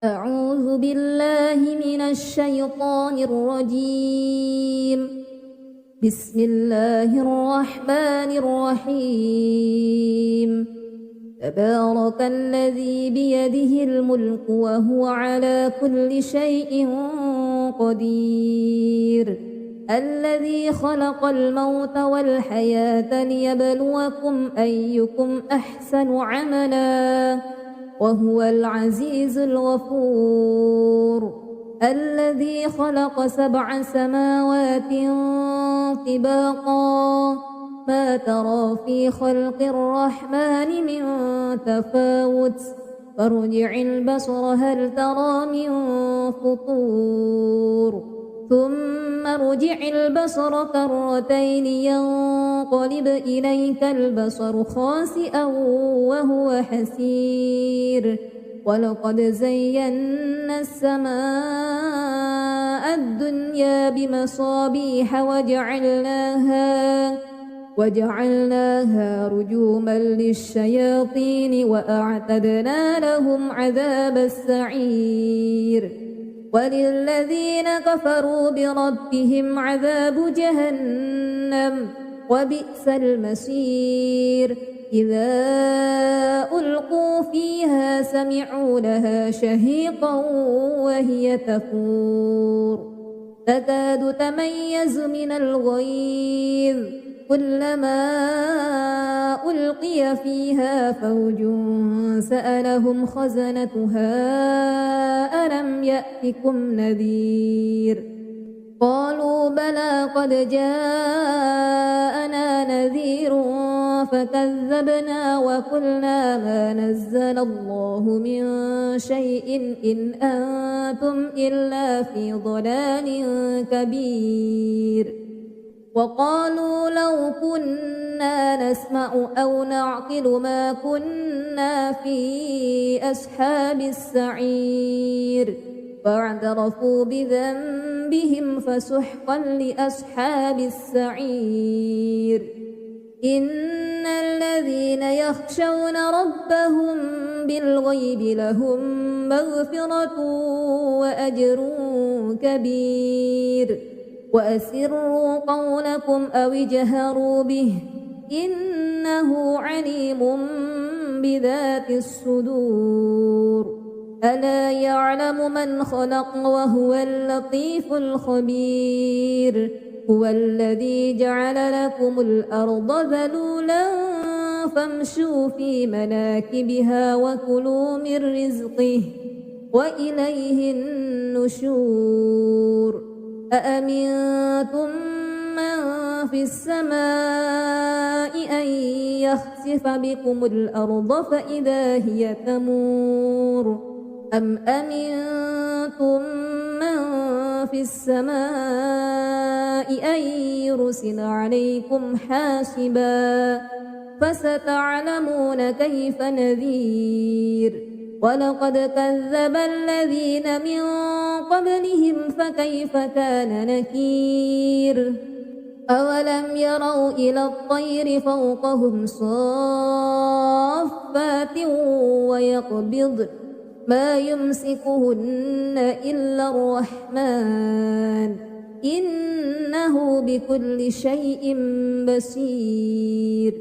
أعوذ بالله من الشيطان الرجيم. بسم الله الرحمن الرحيم. تبارك الذي بيده الملك وهو على كل شيء قدير. الذي خلق الموت والحياة ليبلوكم أيكم أحسن عملا وهو العزيز الغفور. الذي خلق 7 سماوات طباقا ما ترى في خلق الرحمن من تفاوت فارجع البصر هل ترى من فطور ثم ارجع البصر كرتين ينقلب إليك البصر خاسئا وهو حسير. ولقد زينا السماء الدنيا بمصابيح وجعلناها رجوما للشياطين وأعتدنا لهم عذاب السعير. وللذين كفروا بربهم عذاب جهنم وبئس المصير. إذا ألقوا فيها سمعوا لها شهيقا وهي تفور تكاد تميز من الغيظ كلما ألقي فيها فوج سألهم خزنتها ألم يأتكم نذير قالوا بلى قد جاءنا نذير فكذبنا وقلنا ما نزل الله من شيء إن أنتم إلا في ضلال كبير. وقالوا لو كنا نسمع أو نعقل ما كنا في أصحاب السعير فاعترفوا بذنبهم فسحقا لأصحاب السعير. إن الذين يخشون ربهم بالغيب لهم مغفرة وأجر كبير. وأسروا قولكم أو اجهروا به إنه عليم بذات الصدور. ألا يعلم من خلق وهو اللطيف الخبير. هو الذي جعل لكم الأرض ذلولا فامشوا في مناكبها وكلوا من رزقه وإليه النشور. أأمنتم من في السماء أن يخسف بكم الأرض فإذا هي تمور أم أمنتم من في السماء أن يرسل عليكم حاسبا فستعلمون كيف نذير. ولقد كذب الذين من قبلهم فكيف كان نكير. أولم يروا إلى الطير فوقهم صافات ويقبضن ما يمسكهن إلا الرحمن إنه بكل شيء بصير.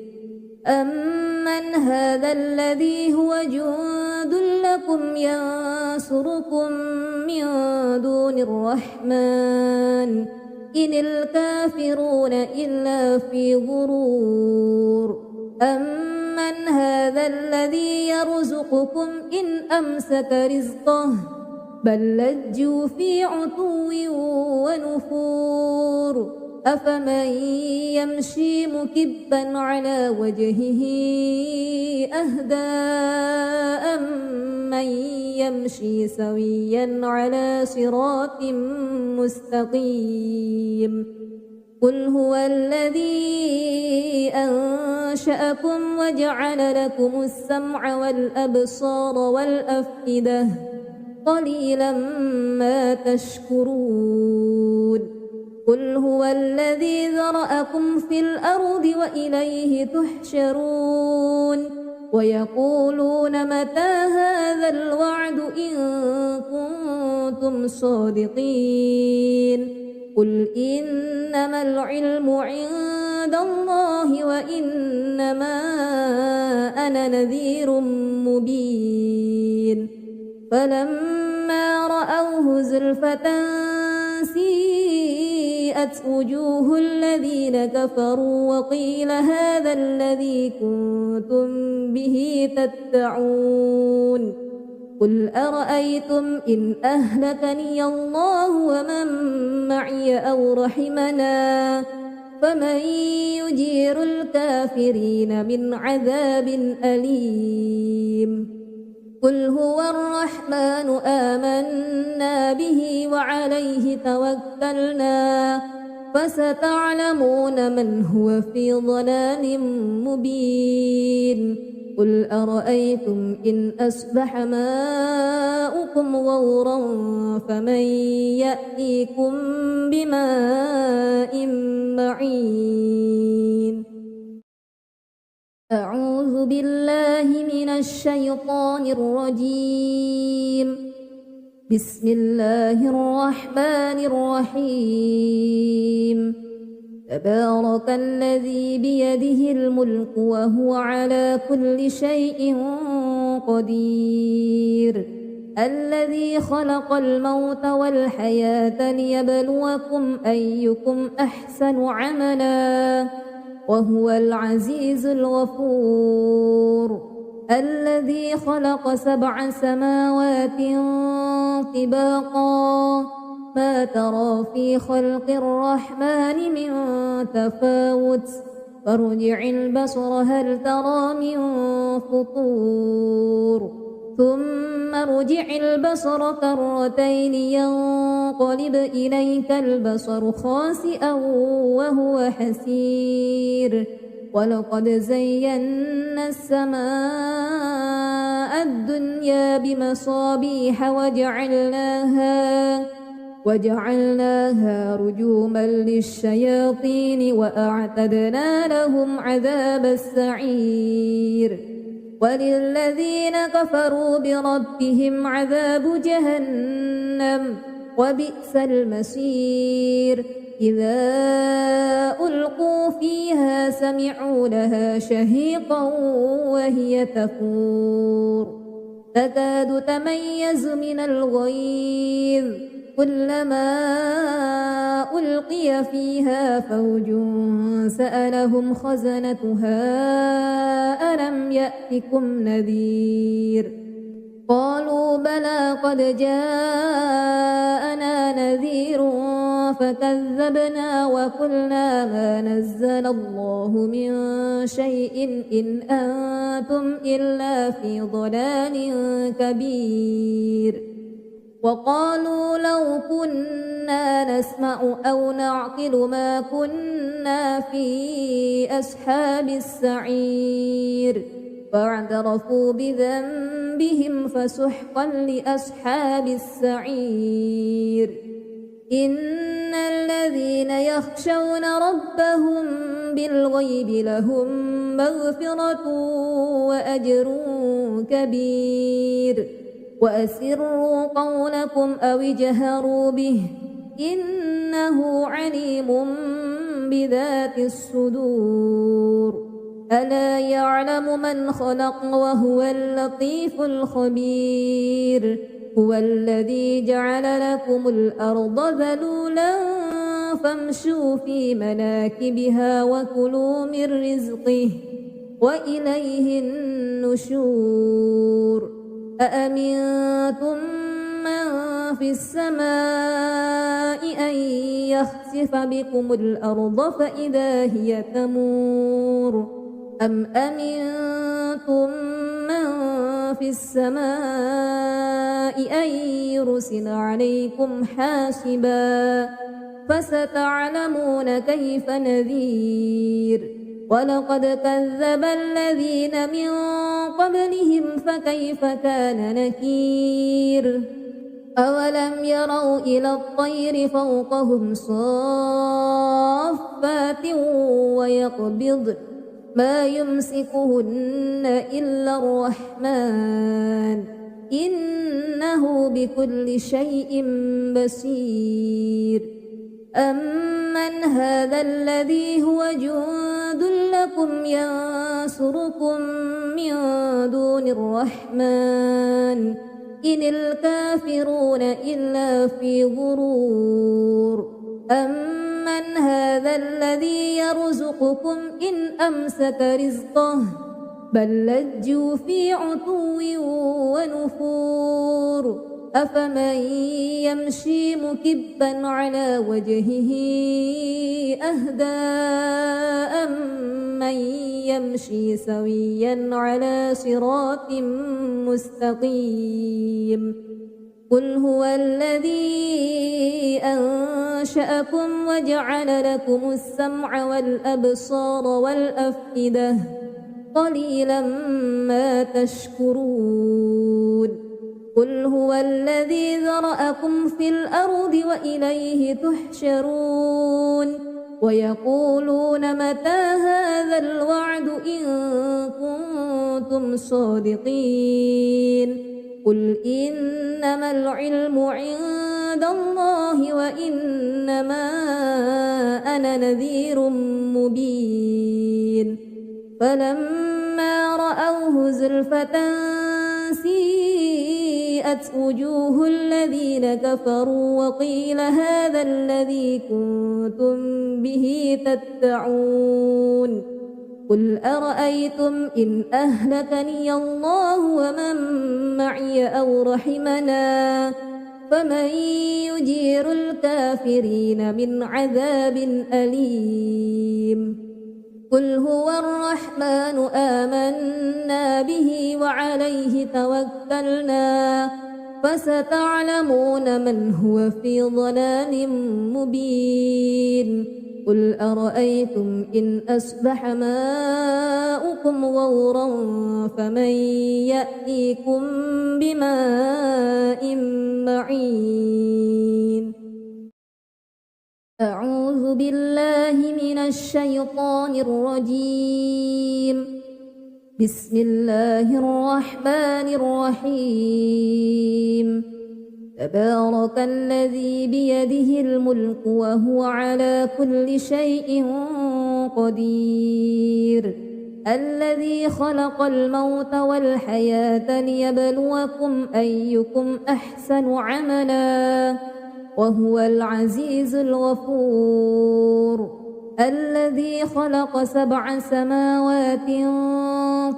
أمن هذا الذي هو جند لكم ينصركم من دون الرحمن إن الكافرون إلا في غرور. أمن هذا الذي يرزقكم إن أمسك رزقه بل لجوا في عتو ونفور. أفمن يمشي مكبا على وجهه أهدى أمن يمشي سويا على صراط مستقيم. قل هو الذي أنشأكم وجعل لكم السمع والأبصار والأفئدة قليلا ما تشكرون. قل هو الذي ذرأكم في الأرض وإليه تحشرون. ويقولون متى هذا الوعد إن كنتم صادقين قل إنما العلم عند الله وإنما أنا نذير مبين فلما رأوه زلفة سيئت وجوه الذين كفروا وقيل هذا الذي كنتم به تدعون قل أرأيتم إن أهلكني الله ومن معي أو رحمنا فمن يجير الكافرين من عذاب أليم قل هو الرحمن آمنا به وعليه توكلنا فستعلمون من هو في ضلال مبين قل أرأيتم إن أصبح ماؤكم غورا فمن يأتيكم بماء معين أعوذ بالله من الشيطان الرجيم بسم الله الرحمن الرحيم تبارك الذي بيده الملك وهو على كل شيء قدير الذي خلق الموت والحياة ليبلوكم أيكم أحسن عملا وهو العزيز الغفور الذي خلق 7 سماوات طباقا ما ترى في خلق الرحمن من تفاوت فارجع البصر هل ترى من فطور ثم ارجع البصر كرتين ينقلب إليك البصر خاسئا وهو حسير ولقد زينا السماء الدنيا بمصابيح وجعلناها رجوما للشياطين وأعتدنا لهم عذاب السعير وللذين كفروا بربهم عذاب جهنم وبئس المصير إذا ألقوا فيها سمعوا لها شهيقا وهي تفور تكاد تميز من الغيظ كلما ألقي فيها فوج سألهم خزنتها ألم يأتكم نذير قالوا بلى قد جاءنا نذير فكذبنا وقلنا ما نزل الله من شيء إن أنتم إلا في ضلال كبير وقالوا لو كنا نسمع أو نعقل ما كنا في أصحاب السعير فاعترفوا بذنبهم فسحقا لأصحاب السعير إن الذين يخشون ربهم بالغيب لهم مغفرة وأجر كبير وأسروا قولكم أو اجهروا به إنه عليم بذات الصدور ألا يعلم من خلق وهو اللطيف الخبير هو الذي جعل لكم الأرض ذلولا فامشوا في مناكبها وكلوا من رزقه وإليه النشور أأمنتم من في السماء أن يخسف بكم الأرض فإذا هي تمور أم أمنتم من في السماء أن يرسل عليكم حاسبا فستعلمون كيف نذير ولقد كذب الذين من قبلهم فكيف كان نكير أولم يروا إلى الطير فوقهم صافات ما يمسكهن إلا الرحمن إنه بكل شيء بصير أمن هذا الذي هو جند لكم ينصركم من دون الرحمن إن الكافرون إلا في غرور أمن هذا الذي يرزقكم إن أمسك رزقه بل لجوا في عتو ونفور أفمن يمشي مكبا على وجهه أهدى أمن يمشي سويا على صراط مستقيم قل هو الذي أنشأكم وجعل لكم السمع والأبصار والأفئدة قليلا ما تشكرون قل هو الذي ذرأكم في الأرض وإليه تحشرون ويقولون متى هذا الوعد إن كنتم صادقين قل إنما العلم عند الله وإنما أنا نذير مبين فلما رأوه زلفة سيئت وجوه الذين كفروا وقيل هذا الذي كنتم به تدعون قل أرأيتم إن أهلكني الله ومن معي أو رحمنا فمن يجير الكافرين من عذاب أليم قل هو الرحمن آمنا به وعليه توكلنا فستعلمون من هو في ضلال مبين قل أرأيتم إن أصبح ماؤكم غورا فمن يأتيكم بماء معين أعوذ بالله من الشيطان الرجيم بسم الله الرحمن الرحيم تبارك الذي بيده الملك وهو على كل شيء قدير الذي خلق الموت والحياة ليبلوكم أيكم أحسن عملا وهو العزيز الغفور الذي خلق 7 سماوات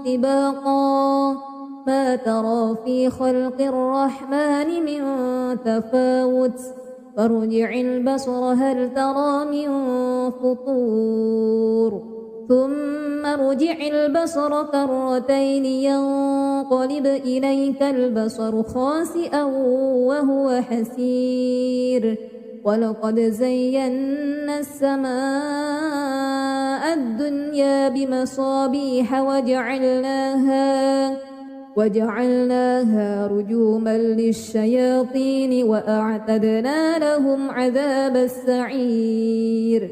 طباقا ما ترى في خلق الرحمن من تفاوت فارجع البصر هل ترى من فطور ثم ارجع البصر كرتين ينقلب إليك البصر خاسئا وهو حسير ولقد زينا السماء الدنيا بمصابيح وجعلناها رجوما للشياطين وأعتدنا لهم عذاب السعير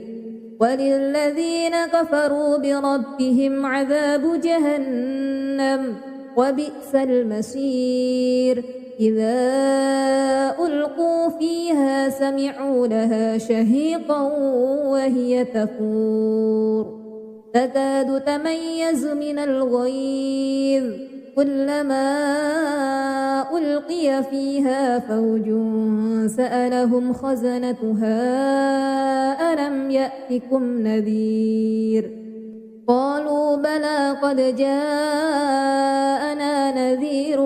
وللذين كفروا بربهم عذاب جهنم وبئس المصير إذا ألقوا فيها سمعوا لها شهيقا وهي تفور تكاد تميز من الغيظ كلما ألقي فيها فوج سألهم خزنتها ألم يأتكم نذير قالوا بلى قد جاءنا نذير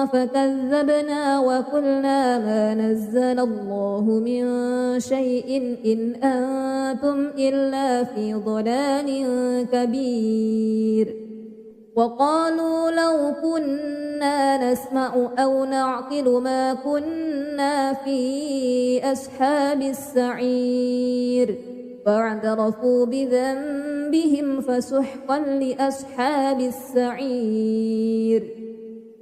فكذبنا وقلنا ما نزل الله من شيء إن أنتم إلا في ضلال كبير وقالوا لو كنا نسمع أو نعقل ما كنا في أصحاب السعير فاعترفوا بذنبهم فسحقا لأصحاب السعير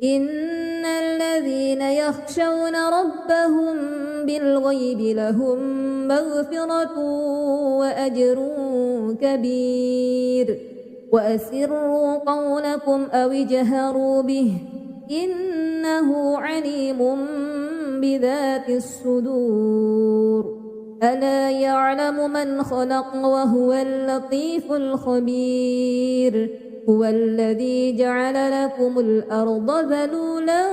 إن الذين يخشون ربهم بالغيب لهم مغفرة وأجر كبير وأسروا قولكم أو اجهروا به إنه عليم بذات الصدور ألا يعلم من خلق وهو اللطيف الخبير هو الذي جعل لكم الأرض ذلولا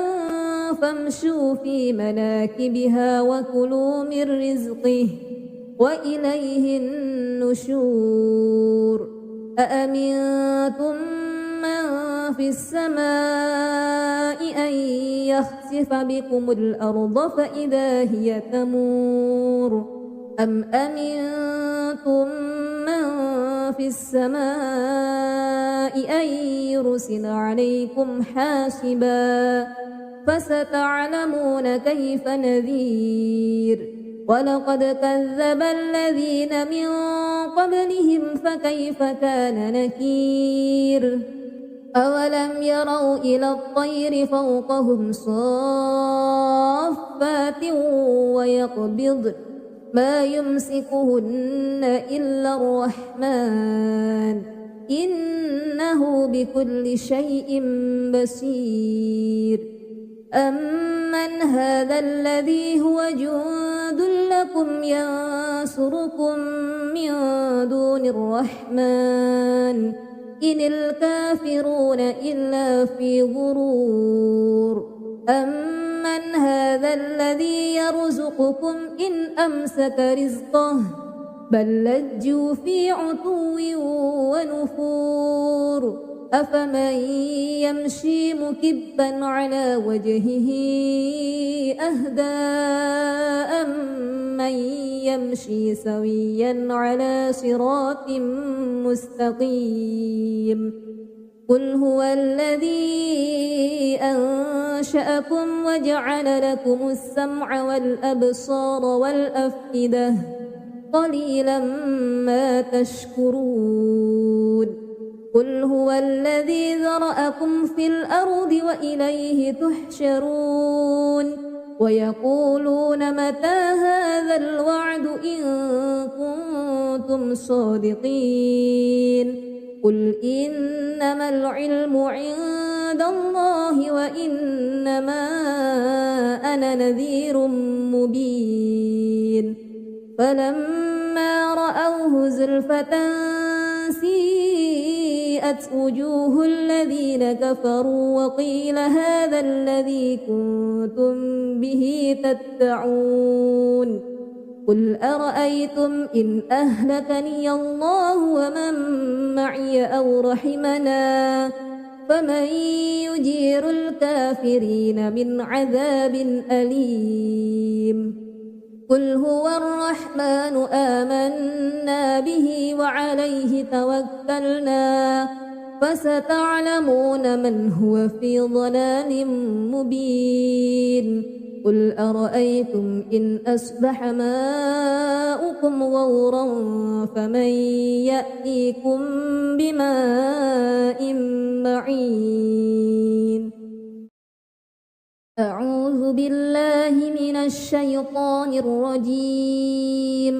فامشوا في مناكبها وكلوا من رزقه وإليه النشور أأمنتم من في السماء أن يخسف بكم الأرض فإذا هي تمور أم أمنتم من في السماء أن يرسل عليكم حاسبا فستعلمون كيف نذير ولقد كذب الذين من قبلهم فكيف كان نكير أولم يروا إلى الطير فوقهم صافات ويقبضن ما يمسكهن إلا الرحمن إنه بكل شيء بصير أمن هذا الذي هو جند لكم ينصركم من دون الرحمن إن الكافرون إلا في غرور أمن هذا الذي يرزقكم إن أمسك رزقه بل لجوا في عتو ونفور أفمن يمشي مكبا على وجهه أهدى أمن يمشي سويا على صراط مستقيم قل هو الذي أنشأكم وجعل لكم السمع والأبصار والأفئدة قليلا ما تشكرون قل هو الذي ذرأكم في الأرض وإليه تحشرون ويقولون متى هذا الوعد إن كنتم صادقين قل إنما العلم عند الله وإنما أنا نذير مبين فلما رأوه زلفة سيئت وجوه الذين كفروا وقيل هذا الذي كنتم به تدعون قل أرأيتم إن أهلكني الله ومن معي أو رحمنا فمن يجير الكافرين من عذاب أليم قل هو الرحمن آمنا به وعليه توكلنا فستعلمون من هو في ضلال مبين قل أرأيتم إن أصبح ماؤكم غورا فمن يأتيكم بماء معين أعوذ بالله من الشيطان الرجيم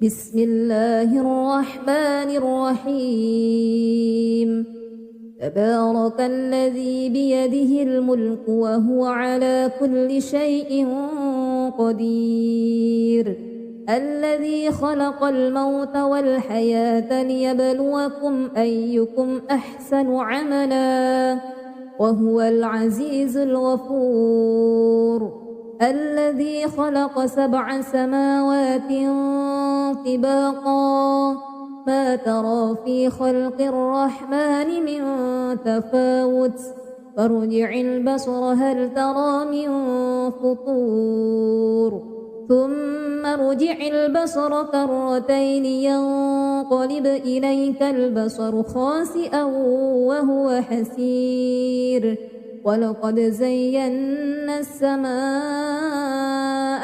بسم الله الرحمن الرحيم تبارك الذي بيده الملك وهو على كل شيء قدير الذي خلق الموت والحياة ليبلوكم أيكم أحسن عملا وهو العزيز الغفور الذي خلق 7 سماوات طباقا ما ترى في خلق الرحمن من تفاوت فارجع البصر هل ترى من فطور ثم ارجع البصر كرتين ينقلب إليك البصر خاسئا وهو حسير ولقد زينا السماء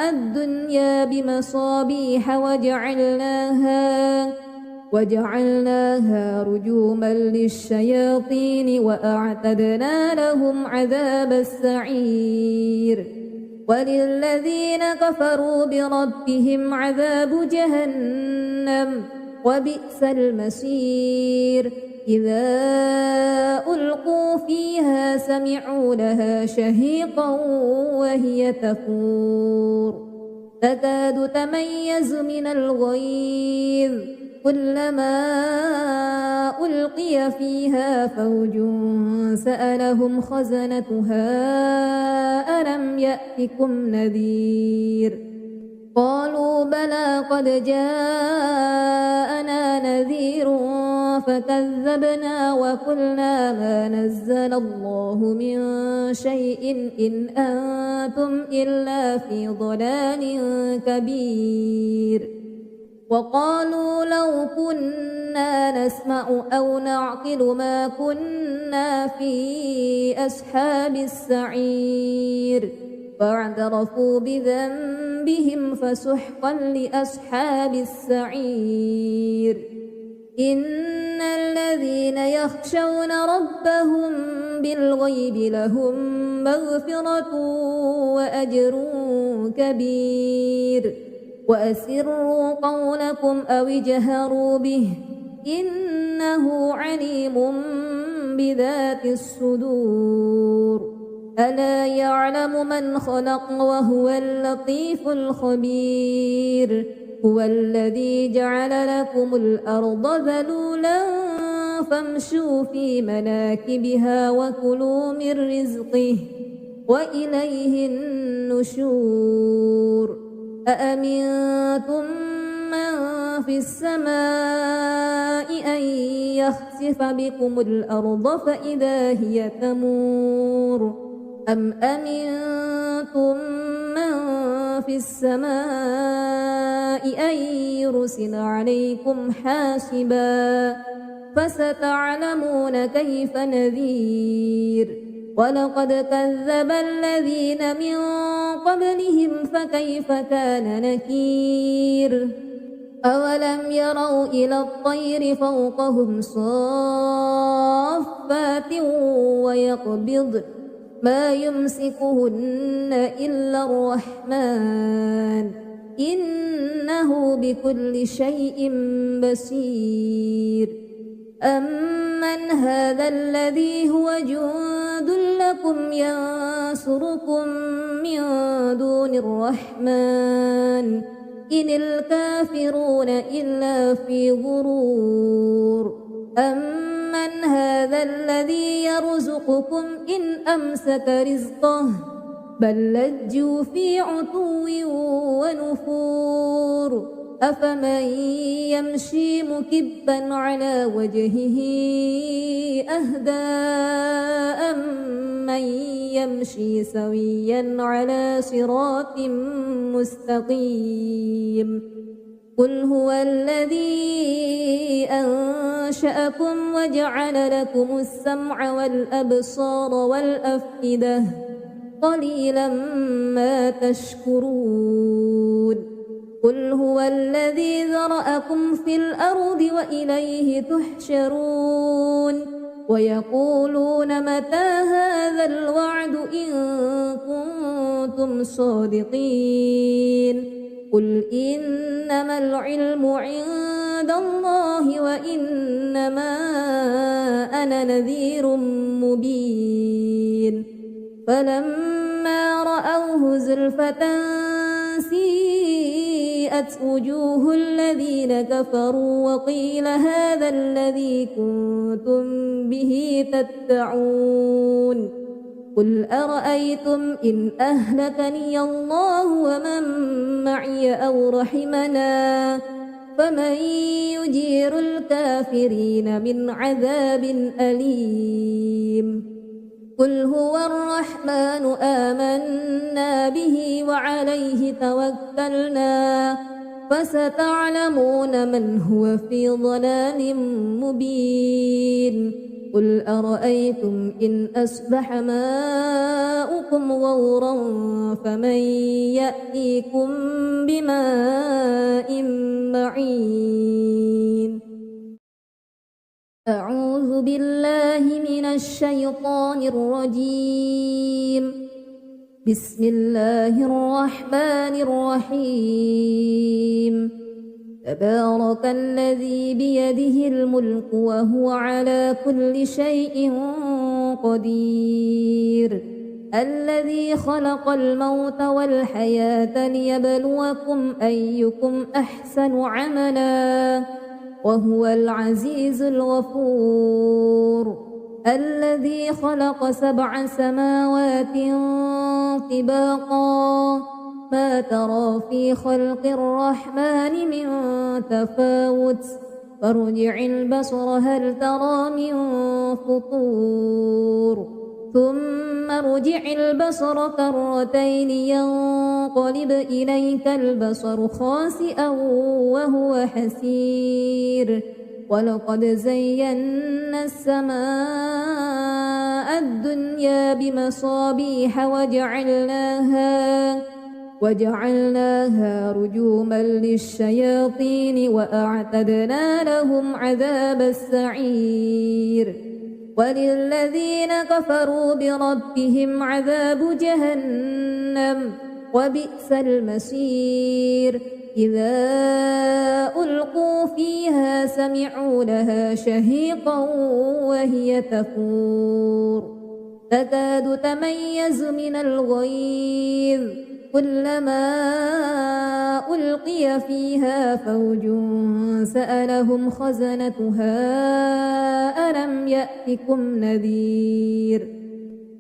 الدنيا بمصابيح وجعلناها رجوما للشياطين وأعتدنا لهم عذاب السعير وللذين كفروا بربهم عذاب جهنم وبئس المصير إذا ألقوا فيها سمعوا لها شهيقا وهي تفور تكاد تميز من الغيظ كلما ألقي فيها فوج سألهم خزنتها ألم يأتكم نذير قالوا بلى قد جاءنا نذير فكذبنا وقلنا ما نزل الله من شيء إن أنتم إلا في ضلال كبير وقالوا لو كنا نسمع أو نعقل ما كنا في أصحاب السعير فاعترفوا بذنبهم فسحقا لأصحاب السعير إن الذين يخشون ربهم بالغيب لهم مغفرة وأجر كبير وأسروا قولكم أو اجهروا به إنه عليم بذات الصدور ألا يعلم من خلق وهو اللطيف الخبير هو الذي جعل لكم الأرض ذلولا فامشوا في مناكبها وكلوا من رزقه وإليه النشور أأمنتم من في السماء أن يخسف بكم الأرض فإذا هي تمور أم أمنتم من في السماء أن يرسل عليكم حاسبا فستعلمون كيف نذير ولقد كذب الذين من قبلهم فكيف كان نكير أولم يروا إلى الطير فوقهم صافات ويقبض ما يمسكهن إلا الرحمن إنه بكل شيء بصير أمن هذا الذي هو جند لكم ينصركم من دون الرحمن إن الكافرون إلا في غرور أمن هذا الذي يرزقكم إن أمسك رزقه بل لجوا في عتو ونفور أفمن يمشي مكبا على وجهه أهدى أمن يمشي سويا على صراط مستقيم قل هو الذي أنشأكم وجعل لكم السمع والأبصار والأفئدة قليلا ما تشكرون قل هو الذي ذرأكم في الأرض وإليه تحشرون ويقولون متى هذا الوعد إن كنتم صادقين قل إنما العلم عند الله وإنما أنا نذير مبين فلما رأوه زلفة سيئت وجوه الذين كفروا وقيل هذا الذي كنتم به تدعون قل أرأيتم إن أهلكني الله ومن معي أو رحمنا فمن يجير الكافرين من عذاب أليم قل هو الرحمن آمنا به وعليه توكلنا فستعلمون من هو في ضلال مبين قل أرأيتم إن أصبح ماؤكم غورا فمن يأتيكم بماء معين أعوذ بالله من الشيطان الرجيم بسم الله الرحمن الرحيم تبارك الذي بيده الملك وهو على كل شيء قدير الذي خلق الموت والحياة ليبلوكم أيكم أحسن عملا وهو العزيز الغفور الذي خلق 7 سماوات طباقا ما ترى في خلق الرحمن من تفاوت فارجع البصر هل ترى من فطور ثم ارجع البصر كرتين ينقلب إليك البصر خاسئا وهو حسير ولقد زينا السماء الدنيا بمصابيح وجعلناها رجوما للشياطين وأعتدنا لهم عذاب السعير وللذين كفروا بربهم عذاب جهنم وبئس المصير إذا ألقوا فيها سمعوا لها شهيقا وهي تفور تكاد تميز من الغيظ كلما ألقي فيها فوج سألهم خزنتها ألم يأتكم نذير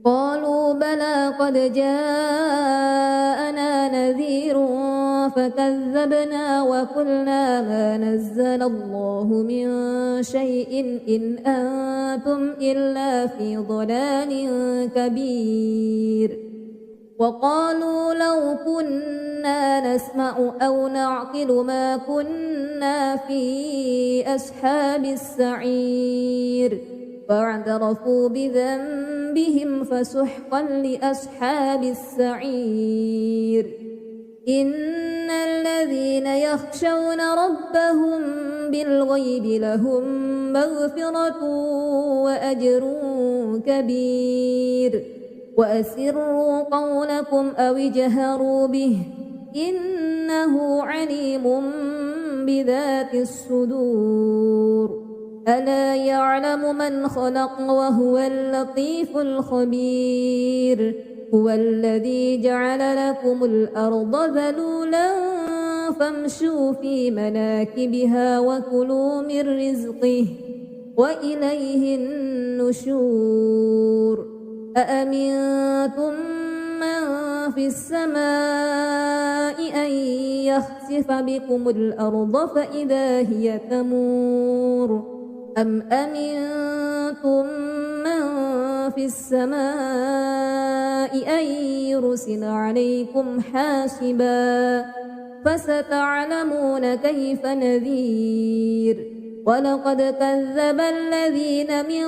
قالوا بلى قد جاءنا نذير فكذبنا وقلنا ما نزل الله من شيء إن أنتم إلا في ضلال كبير وقالوا لو كنا نسمع أو نعقل ما كنا في أصحاب السعير فاعترفوا بذنبهم فسحقا لأصحاب السعير إن الذين يخشون ربهم بالغيب لهم مغفرة وأجر كبير وأسروا قولكم أو اجهروا به إنه عليم بذات الصدور ألا يعلم من خلق وهو اللطيف الخبير هو الذي جعل لكم الأرض ذلولا فامشوا في مناكبها وكلوا من رزقه وإليه النشور أأمنتم من في السماء أن يخسف بكم الأرض فإذا هي تمور أم أمنتم من في السماء أن يرسل عليكم حاسبا فستعلمون كيف نذير ولقد كذب الذين من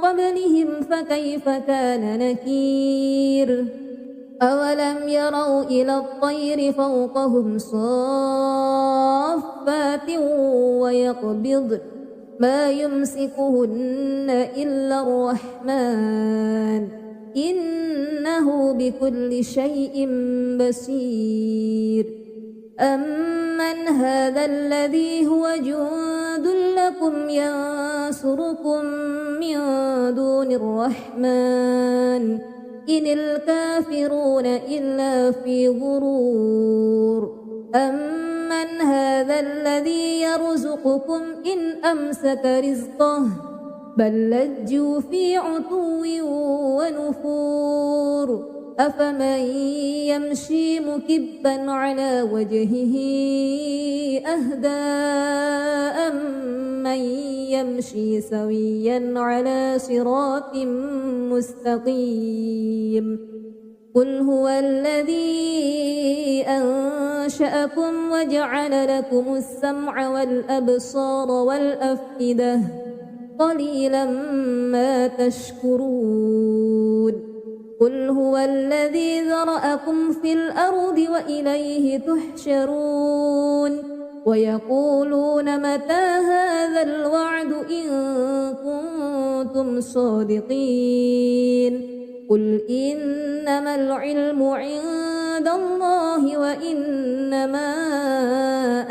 قبلهم فكيف كان نكير أولم يروا إلى الطير فوقهم صافات ويقبض ما يمسكهن إلا الرحمن إنه بكل شيء بصير أمن هذا الذي هو جند لكم ينصركم من دون الرحمن إن الكافرون إلا في غرور أمن هذا الذي يرزقكم إن أمسك رزقه بل لجوا في عتو ونفور أفمن يمشي مكبا على وجهه أهدى أمن يمشي سويا على صراط مستقيم قل هو الذي أنشأكم وجعل لكم السمع والأبصار والأفئدة قليلا ما تشكرون قل هو الذي ذرأكم في الأرض وإليه تحشرون ويقولون متى هذا الوعد إن كنتم صادقين قل إنما العلم عند الله وإنما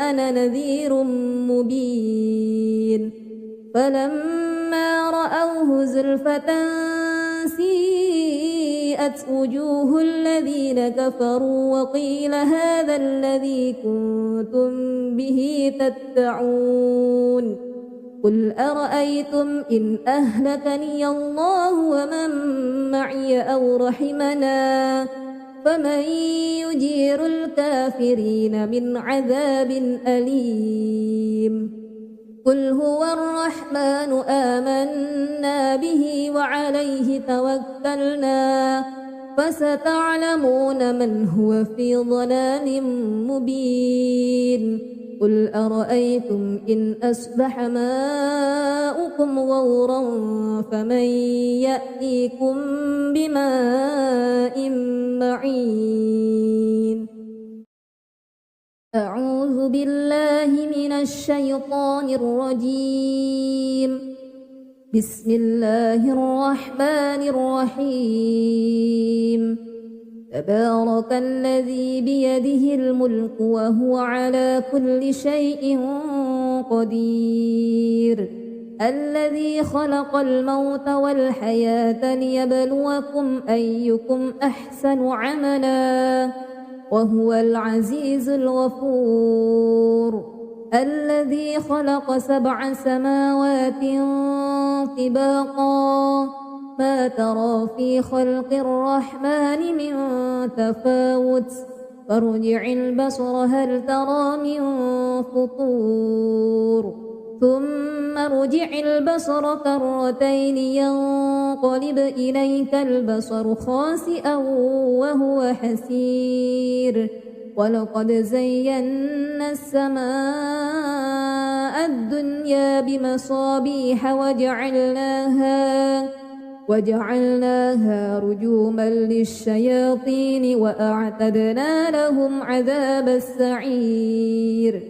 أنا نذير مبين فلما رأوه زلفة سيئت وجوه الذين كفروا وقيل هذا الذي كنتم به تدعون قل أرأيتم إن أهلكني الله ومن معي أو رحمنا فمن يجير الكافرين من عذاب أليم قل هو الرحمن آمنا به وعليه توكلنا فستعلمون من هو في ضلال مبين قل أرأيتم إن أصبح ماؤكم غورا فمن يأتيكم بماء معين أعوذ بالله من الشيطان الرجيم بسم الله الرحمن الرحيم تبارك الذي بيده الملك وهو على كل شيء قدير الذي خلق الموت والحياة ليبلوكم أيكم أحسن عملا وهو العزيز الغفور الذي خلق 7 سماوات طباقا ما ترى في خلق الرحمن من تفاوت فارجع البصر هل ترى من فطور ثم ارجع البصر كرتين ينقلب إليك البصر خاسئا وهو حسير ولقد زينا السماء الدنيا بمصابيح وجعلناها رجوما للشياطين وأعتدنا لهم عذاب السعير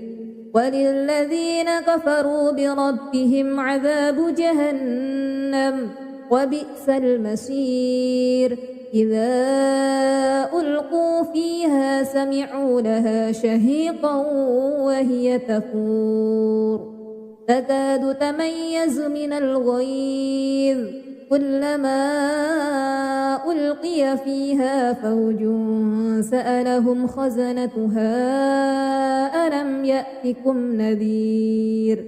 وللذين كفروا بربهم عذاب جهنم وبئس المصير إذا ألقوا فيها سمعوا لها شهيقا وهي تفور تكاد تميز من الغيظ كلما ألقي فيها فوج سألهم خزنتها ألم يأتكم نذير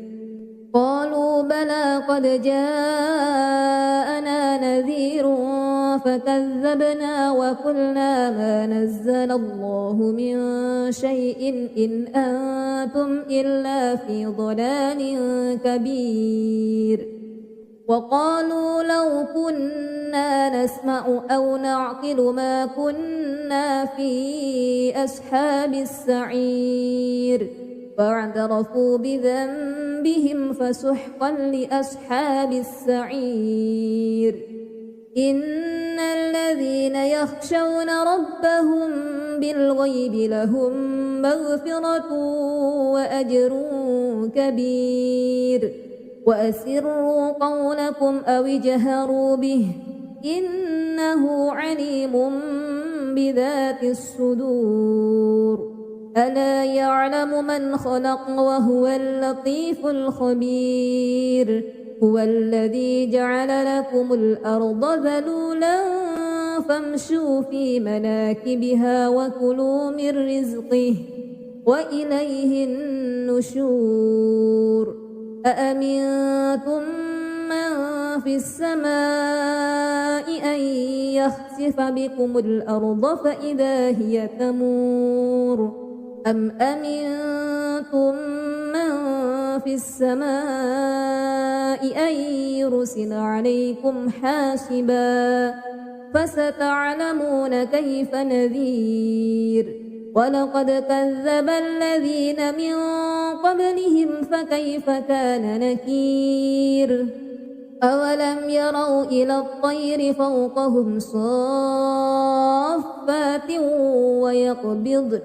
قالوا بلى قد جاءنا نذير فكذبنا وقلنا ما نزل الله من شيء إن أنتم إلا في ضلال كبير وقالوا لو كنا نسمع أو نعقل ما كنا في أصحاب السعير فاعترفوا بذنبهم فسحقا لأصحاب السعير إن الذين يخشون ربهم بالغيب لهم مغفرة وأجر كبير وأسروا قولكم أو اجهروا به إنه عليم بذات الصدور ألا يعلم من خلق وهو اللطيف الخبير هو الذي جعل لكم الأرض ذلولا فامشوا في مناكبها وكلوا من رزقه وإليه النشور أأمنتم من في السماء أن يخسف بكم الأرض فإذا هي تمور أم أمنتم من في السماء أن يرسل عليكم حاسبا فستعلمون كيف نذير ولقد كذب الذين من قبلهم فكيف كان نكير أولم يروا إلى الطير فوقهم صافات ويقبض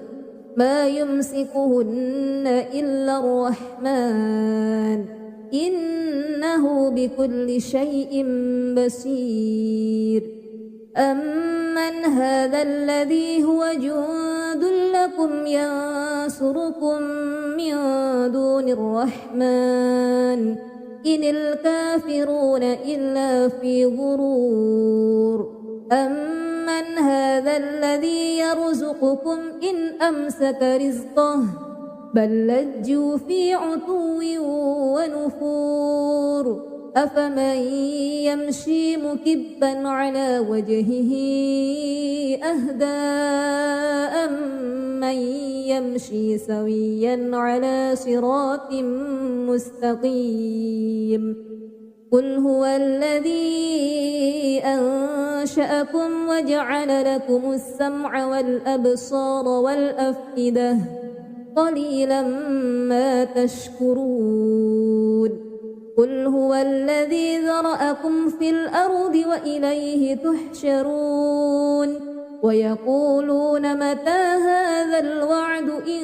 ما يمسكهن إلا الرحمن إنه بكل شيء بصير أمن هذا الذي هو جند له يكن ينصركم من دون الرحمن إن الكافرون إلا في غرور أمن هذا الذي يرزقكم إن أمسك رزقه بل لجوا في عتو ونفور أفمن يمشي مكبا على وجهه أهدى أمن يمشي سويا على صراط مستقيم قل هو الذي أنشأكم وجعل لكم السمع والأبصار والأفئدة قليلا ما تشكرون قل هو الذي ذرأكم في الأرض وإليه تحشرون ويقولون متى هذا الوعد إن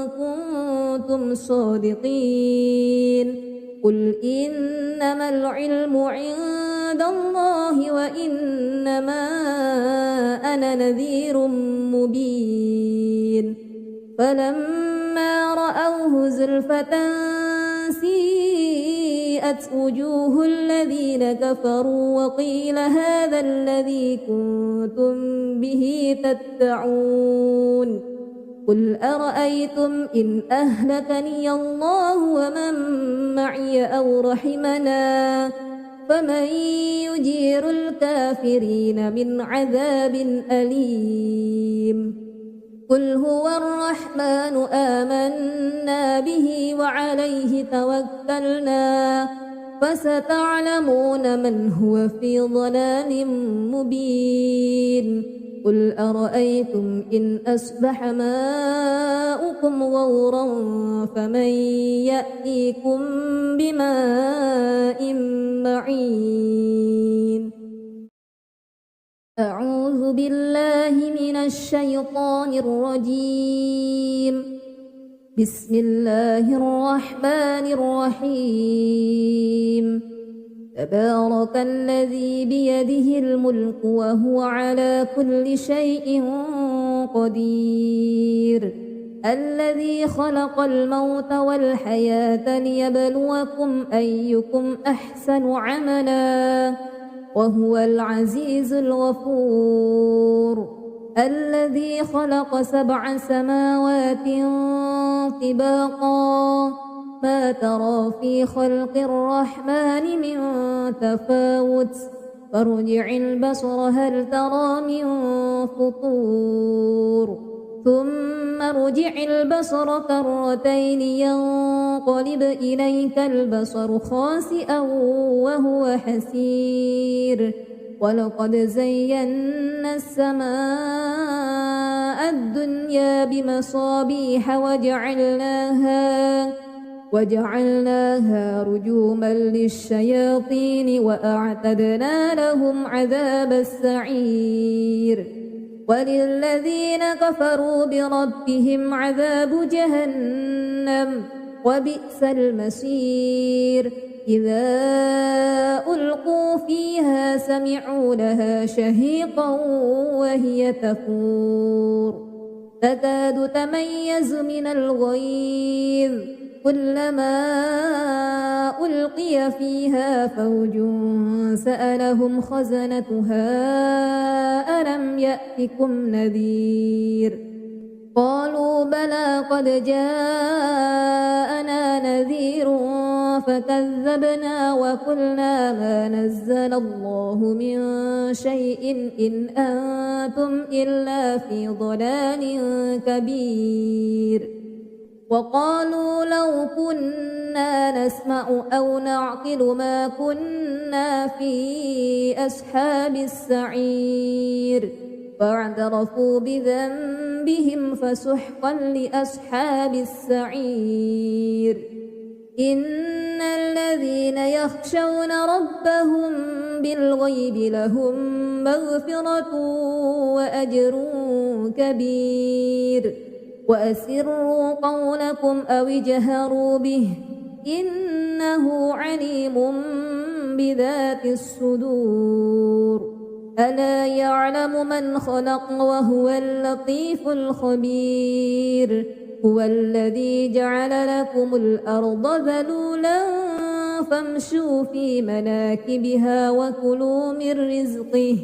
كنتم صادقين قل إنما العلم عند الله وإنما أنا نذير مبين فلما رأوه زلفة سيئت وجوه الذين كفروا وقيل هذا الذي كنتم به تدعون قل أرأيتم إن أهلكني الله ومن معي أو رحمنا فمن يجير الكافرين من عذاب أليم قل هو الرحمن آمنا به وعليه توكلنا فستعلمون من هو في ضلال مبين قل أرأيتم إن أصبح ماؤكم غورا فمن يأتيكم بماء معين أعوذ بالله من الشيطان الرجيم بسم الله الرحمن الرحيم تبارك الذي بيده الملك وهو على كل شيء قدير الذي خلق الموت والحياة ليبلوكم أيكم أحسن عملا وهو العزيز الغفور الذي خلق 7 سماوات طباقا ما ترى في خلق الرحمن من تفاوت فارجع البصر هل ترى من فطور ثم ارجع البصر كرتين ينقلب إليك البصر خاسئا وهو حسير ولقد زينا السماء الدنيا بمصابيح وجعلناها رجوما للشياطين وأعتدنا لهم عذاب السعير وللذين كفروا بربهم عذاب جهنم وبئس المصير إذا ألقوا فيها سمعوا لها شهيقا وهي تفور تكاد تميز من الغيظ كلما ألقي فيها فوج سألهم خزنتها ألم يأتكم نذير قالوا بلى قد جاءنا نذير فكذبنا وقلنا ما نزل الله من شيء إن أنتم إلا في ضلال كبير وقالوا لو كنا نسمع أو نعقل ما كنا في أصحاب السعير فاعترفوا بذنبهم فسحقا لأصحاب السعير إن الذين يخشون ربهم بالغيب لهم مغفرة وأجر كبير وأسروا قولكم أو اجهروا به إنه عليم بذات الصدور ألا يعلم من خلق وهو اللطيف الخبير هو الذي جعل لكم الأرض ذلولا فامشوا في مناكبها وكلوا من رزقه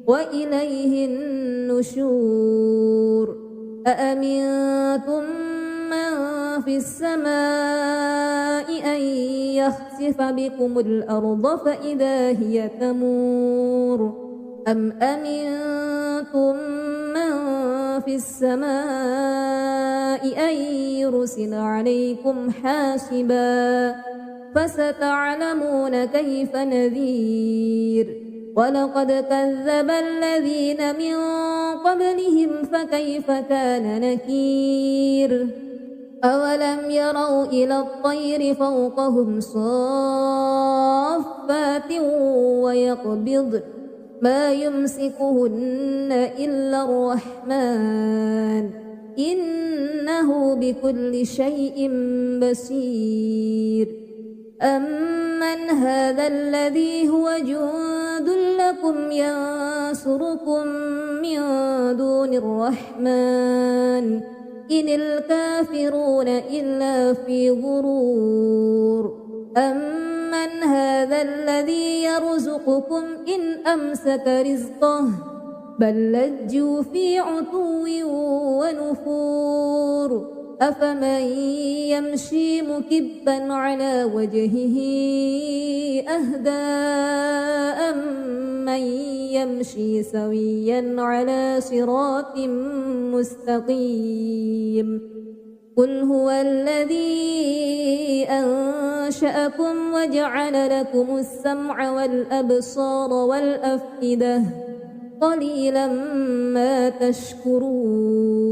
وإليه النشور أأمنتم من في السماء أن يخسف بكم الأرض فإذا هي تمور أم أمنتم من في السماء أن يرسل عليكم حاسبا فستعلمون كيف نذير ولقد كذب الذين من قبلهم فكيف كان نكير أولم يروا إلى الطير فوقهم صافات ويقبض ما يمسكهن إلا الرحمن إنه بكل شيء بصير أمن هذا الذي هو جند لكم ينصركم من دون الرحمن إن الكافرون إلا في غرور أمن هذا الذي يرزقكم إن أمسك رزقه بل لجوا في عتو ونفور أفمن يمشي مكبا على وجهه أهدى أمن يمشي سويا على صراط مستقيم قل هو الذي أنشأكم وجعل لكم السمع والأبصار والأفئدة قليلا ما تشكرون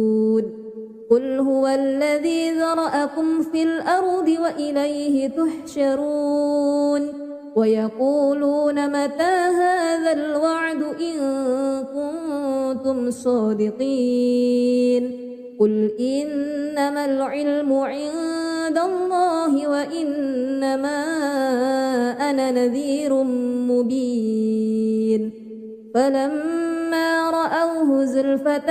قل هو الذي ذرأكم في الأرض وإليه تحشرون ويقولون متى هذا الوعد إن كنتم صادقين قل إنما العلم عند الله وإنما أنا نذير مبين فلما رأوه زلفة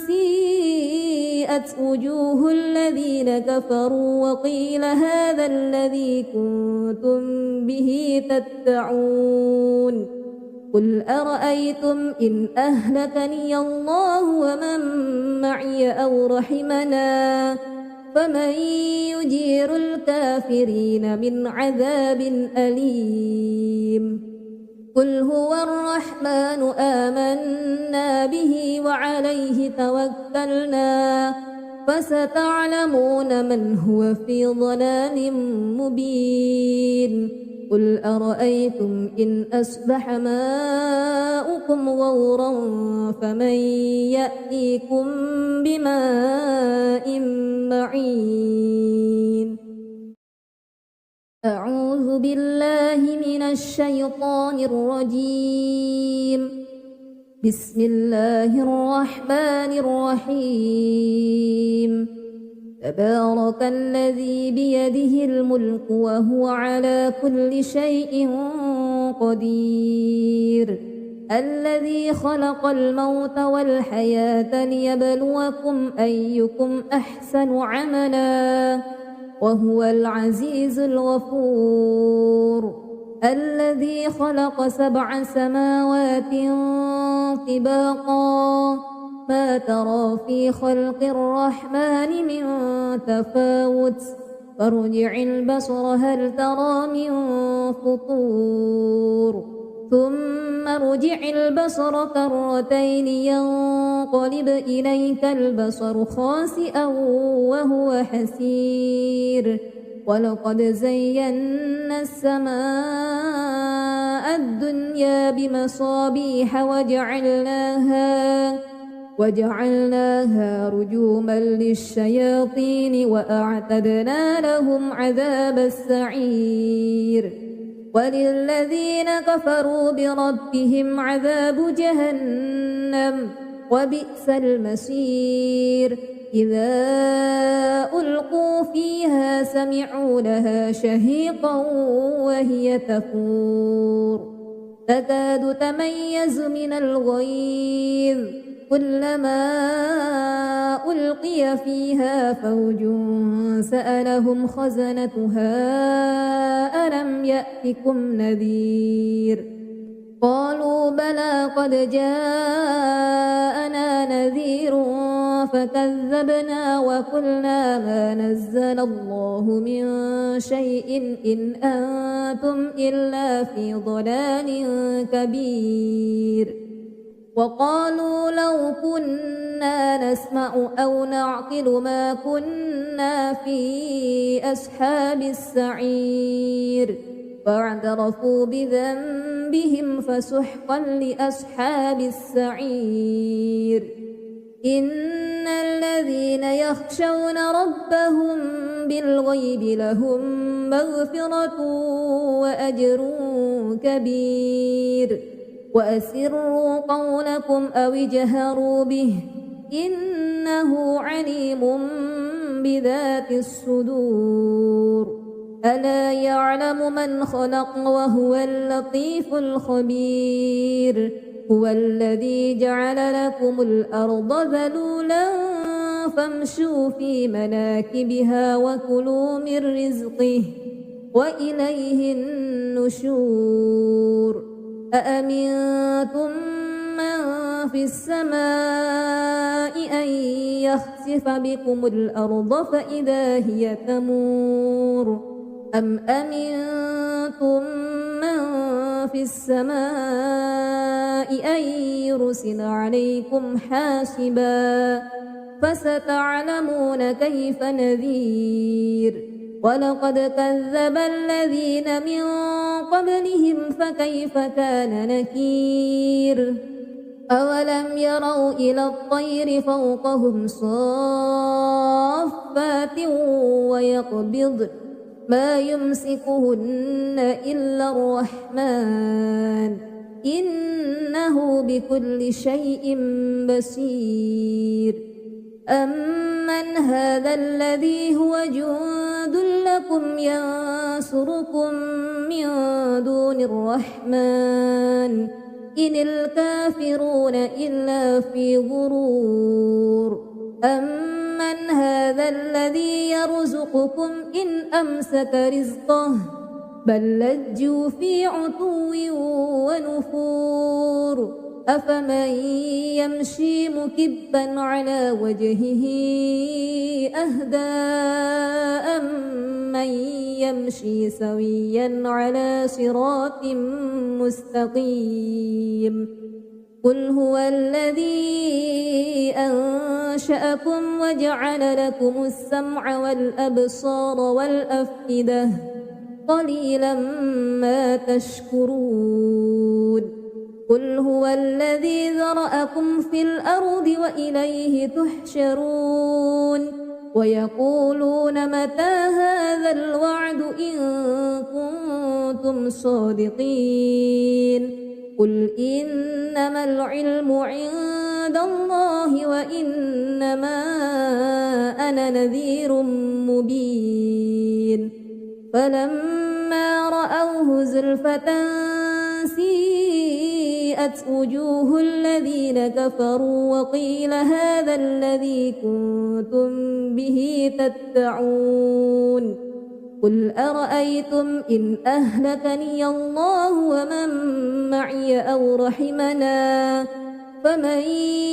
سيئت وجوه الذين كفروا وقيل هذا الذي كنتم به تدعون قل أرأيتم إن أهلكني الله ومن معي أو رحمنا فمن يجير الكافرين من عذاب أليم قل هو الرحمن آمنا به وعليه توكلنا فستعلمون من هو في ضلال مبين قل أرأيتم إن أصبح ماؤكم غورا فمن يأتيكم بماء معين أعوذ بالله من الشيطان الرجيم بسم الله الرحمن الرحيم تبارك الذي بيده الملك وهو على كل شيء قدير الذي خلق الموت والحياة ليبلوكم أيكم أحسن عملا وهو العزيز الغفور الذي خلق 7 سماوات طباقا ما ترى في خلق الرحمن من تفاوت فارجع البصر هل ترى من فطور ثم ارجع البصر كرتين ينقلب إليك البصر خاسئا وهو حسير ولقد زينا السماء الدنيا بمصابيح وجعلناها رجوما للشياطين وأعتدنا لهم عذاب السعير وللذين كفروا بربهم عذاب جهنم وبئس المصير إذا ألقوا فيها سمعوا لها شهيقا وهي تفور تكاد تميز من الغيظ كلما ألقي فيها فوج سألهم خزنتها ألم يأتكم نذير قالوا بلى قد جاءنا نذير فكذبنا وقلنا ما نزل الله من شيء إن أنتم إلا في ضلال كبير وقالوا لو كنا نسمع أو نعقل ما كنا في أصحاب السعير فاعترفوا بذنبهم فسحقا لأصحاب السعير إن الذين يخشون ربهم بالغيب لهم مغفرة وأجر كبير وأسروا قولكم أو اجهروا به إنه عليم بذات الصدور ألا يعلم من خلق وهو اللطيف الخبير هو الذي جعل لكم الأرض ذلولا فامشوا في مناكبها وكلوا من رزقه وإليه النشور أأمنتم من في السماء أن يخسف بكم الأرض فإذا هي تمور أم أمنتم من في السماء أن يرسل عليكم حاسبا فستعلمون كيف نذير ولقد كذب الذين من قبلهم فكيف كان نكير أولم يروا إلى الطير فوقهم صافات ويقبضن ما يمسكهن إلا الرحمن إنه بكل شيء بصير أمن هذا الذي هو جند لكم ينصركم من دون الرحمن إن الكافرون إلا في غرور أمن هذا الذي يرزقكم إن أمسك رزقه بل لجوا في عتو ونفور أفمن يمشي مكبا على وجهه أهدى أمن يمشي سويا على صراط مستقيم قل هو الذي أنشأكم وجعل لكم السمع والأبصار والأفئدة قليلا ما تشكرون قل هو الذي ذرأكم في الأرض وإليه تحشرون ويقولون متى هذا الوعد إن كنتم صادقين قل إنما العلم عند الله وإنما أنا نذير مبين فلما رأوه زلفة سيئت وجوه الذين كفروا وقيل هذا الذي كنتم به تدعون قل أرأيتم إن أهلكني الله ومن معي أو رحمنا فمن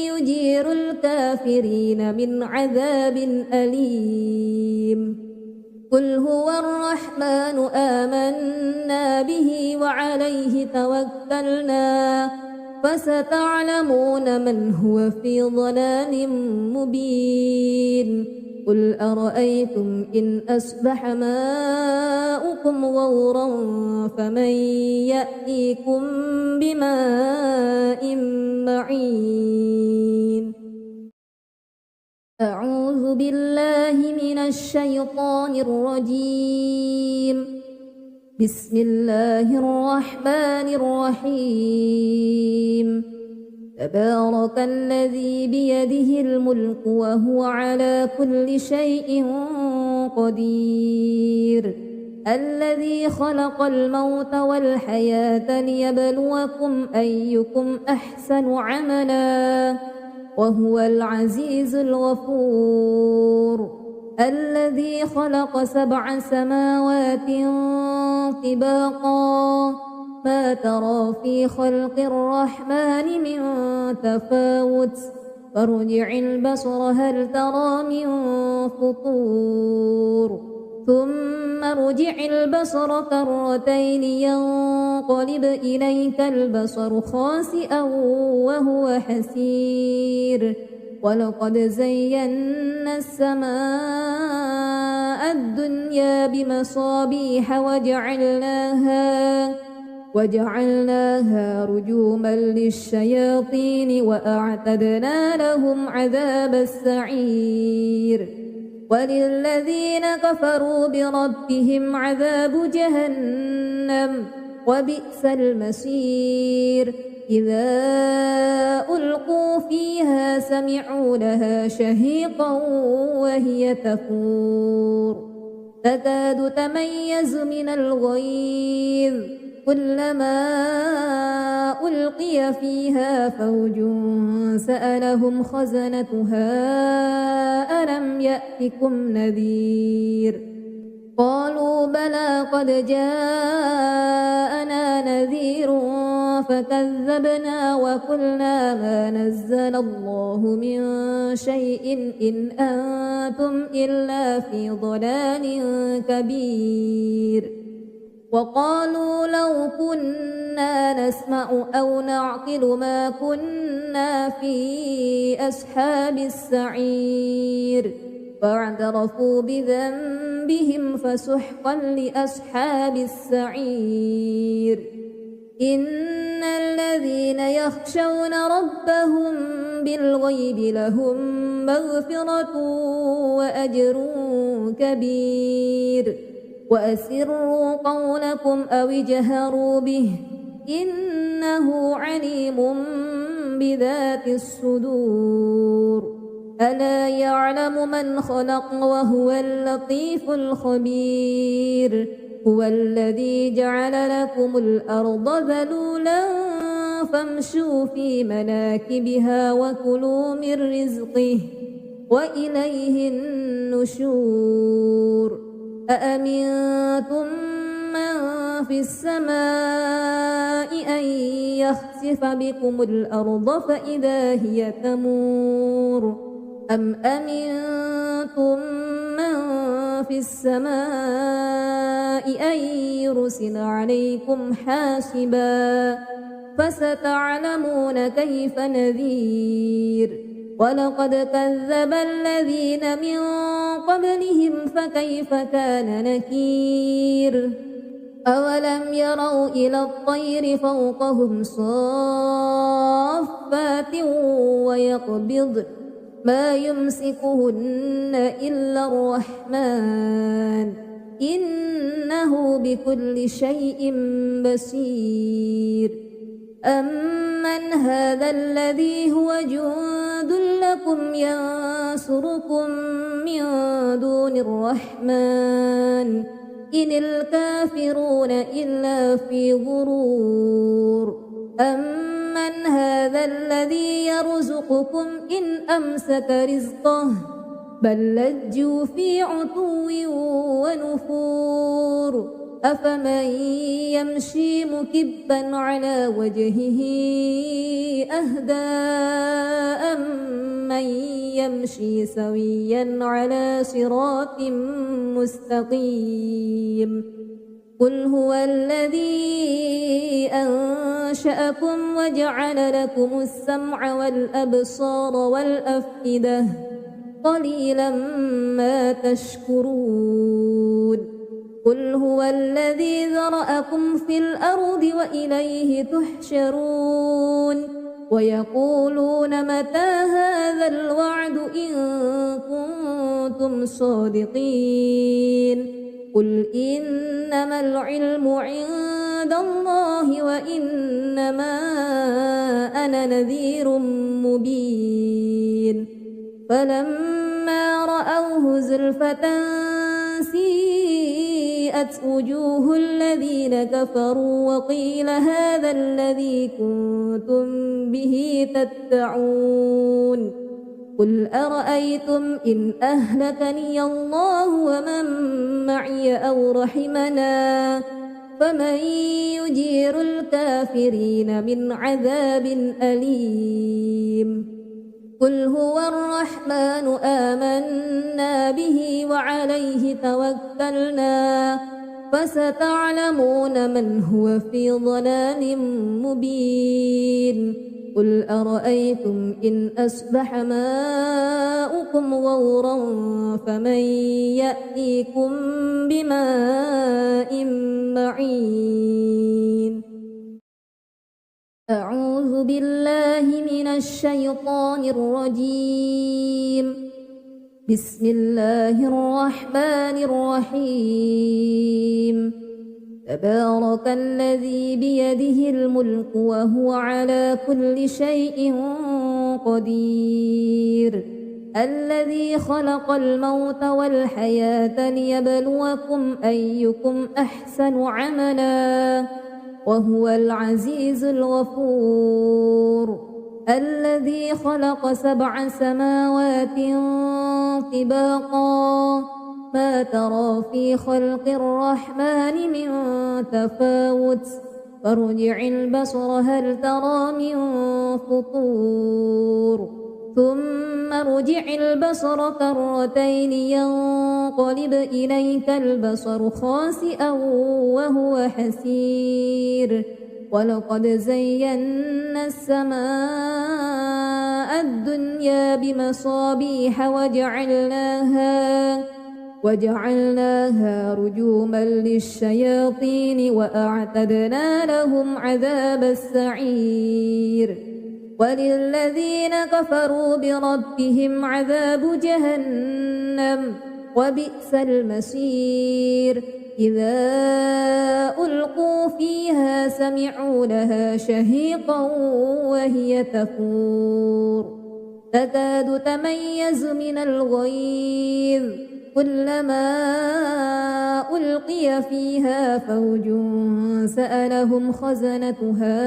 يجير الكافرين من عذاب أليم قل هو الرحمن آمنا به وعليه توكلنا فستعلمون من هو في ضلال مبين قل أرأيتم إن أصبح ماؤكم غورا فمن يأتيكم بماء معين أعوذ بالله من الشيطان الرجيم بسم الله الرحمن الرحيم تبارك الذي بيده الملك وهو على كل شيء قدير الذي خلق الموت والحياة ليبلوكم أيكم أحسن عملا وهو العزيز الغفور الذي خلق 7 سماوات طباقا ما ترى في خلق الرحمن من تفاوت فارجع البصر هل ترى من فطور ثم ارجع البصر كرتين ينقلب إليك البصر خاسئا وهو حسير ولقد زينا السماء الدنيا بمصابيح وجعلناها رجوما للشياطين وأعتدنا لهم عذاب السعير وللذين كفروا بربهم عذاب جهنم وبئس المصير إذا ألقوا فيها سمعوا لها شهيقا وهي تفور تكاد تميز من الغيظ كلما ألقي فيها فوج سألهم خزنتها ألم يأتكم نذير قالوا بلى قد جاءنا نذير فكذبنا وقلنا ما نزل الله من شيء إن أنتم إلا في ضلال كبير وقالوا لو كنا نسمع أو نعقل ما كنا في أصحاب السعير فاعترفوا بذنبهم فسحقا لأصحاب السعير إن الذين يخشون ربهم بالغيب لهم مغفرة وأجر كبير وأسروا قولكم أو اجهروا به إنه عليم بذات الصدور ألا يعلم من خلق وهو اللطيف الخبير هو الذي جعل لكم الأرض ذلولا فامشوا في مناكبها وكلوا من رزقه وإليه النشور أأمنتم من في السماء أن يخسف بكم الأرض فإذا هي تمور أم أمنتم من في السماء أن يرسل عليكم حاسبا فستعلمون كيف نذير ولقد كذب الذين من قبلهم فكيف كان نكير أولم يروا إلى الطير فوقهم صافات ويقبضن ما يمسكهن إلا الرحمن إنه بكل شيء بصير أمن هذا الذي هو جند لكم ينصركم من دون الرحمن إن الكافرون إلا في غرور أمن هذا الذي يرزقكم إن أمسك رزقه بل لجوا في عتو ونفور أفمن يمشي مكبا على وجهه أهدى أمن يمشي سويا على صراط مستقيم قل هو الذي أنشأكم وجعل لكم السمع والأبصار والأفئدة قليلا ما تشكرون قل هو الذي ذرأكم في الأرض وإليه تحشرون ويقولون متى هذا الوعد إن كنتم صادقين قل إنما العلم عند الله وإنما أنا نذير مبين فلما رأوه زلفة سيئت وبيضت وجوه الذين كفروا وقيل هذا الذي كنتم به تدعون قل أرأيتم إن أهلكني الله ومن معي أو رحمنا فمن يجير الكافرين من عذاب أليم قل هو الرحمن آمنا به وعليه توكلنا فستعلمون من هو في ضلال مبين قل أرأيتم إن أصبح ماؤكم غورا فمن يأتيكم بماء معين أعوذ بالله من الشيطان الرجيم بسم الله الرحمن الرحيم تبارك الذي بيده الملك وهو على كل شيء قدير الذي خلق الموت والحياة ليبلوكم أيكم أحسن عملا وهو العزيز الغفور الذي خلق 7 سماوات طباقا ما ترى في خلق الرحمن من تفاوت فارجع البصر هل ترى من فطور ثم ارجع البصر كرتين ينقلب إليك البصر خاسئا وهو حسير ولقد زينا السماء الدنيا بمصابيح وجعلناها رجوما للشياطين وأعتدنا لهم عذاب السعير وللذين كفروا بربهم عذاب جهنم وبئس المصير إذا ألقوا فيها سمعوا لها شهيقا وهي تفور تكاد تميز من الغيظ كلما ألقي فيها فوج سألهم خزنتها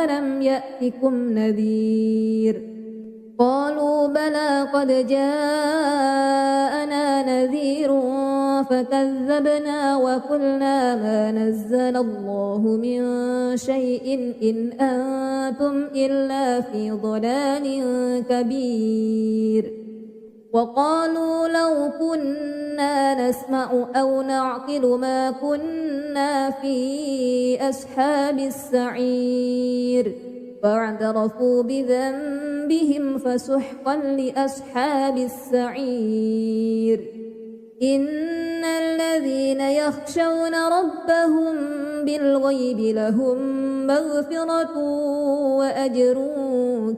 ألم يأتكم نذير قالوا بلى قد جاءنا نذير فكذبنا وقلنا ما نزل الله من شيء إن أنتم إلا في ضلال كبير وقالوا لو كنا نسمع أو نعقل ما كنا في أصحاب السعير فاعترفوا بذنبهم فسحقا لأصحاب السعير إن الذين يخشون ربهم بالغيب لهم مغفرة وأجر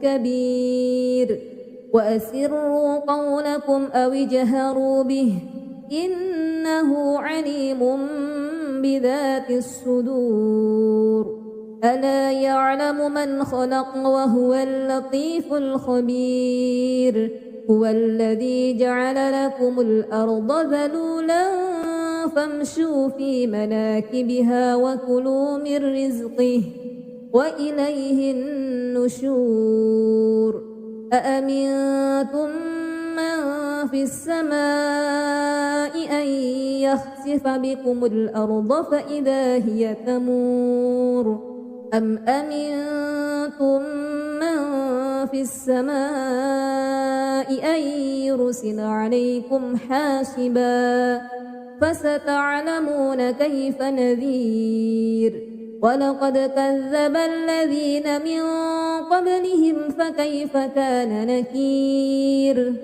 كبير وأسروا قولكم أو اجهروا به إنه عليم بذات الصدور ألا يعلم من خلق وهو اللطيف الخبير هو الذي جعل لكم الأرض ذلولا فامشوا في مناكبها وكلوا من رزقه وإليه النشور أأمنتم من في السماء أن يخسف بكم الأرض فإذا هي تمور أم أمنتم من في السماء أن يرسل عليكم حاسبا فستعلمون كيف نذير ولقد كذب الذين من قبلهم فكيف كان نكير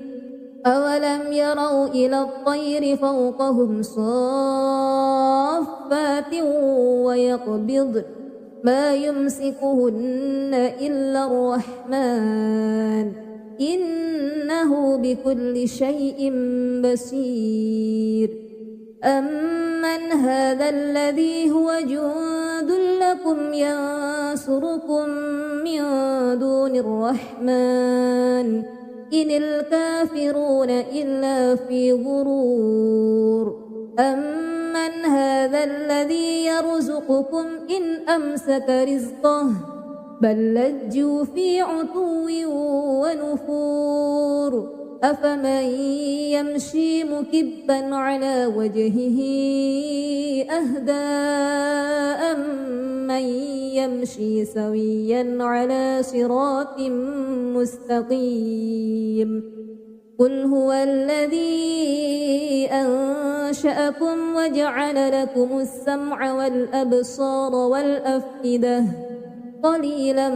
أولم يروا إلى الطير فوقهم صافات ويقبضن ما يمسكهن إلا الرحمن إنه بكل شيء بصير أمن هذا الذي هو جند لكم ينصركم من دون الرحمن إن الكافرون إلا في غرور أمن من هذا الذي يرزقكم إن أمسك رزقه بل لجوا في عتو ونفور أفمن يمشي مكبا على وجهه أهدى أمن يمشي سويا على صراط مستقيم قل هو الذي أنشأكم وجعل لكم السمع والأبصار والأفئدة قليلا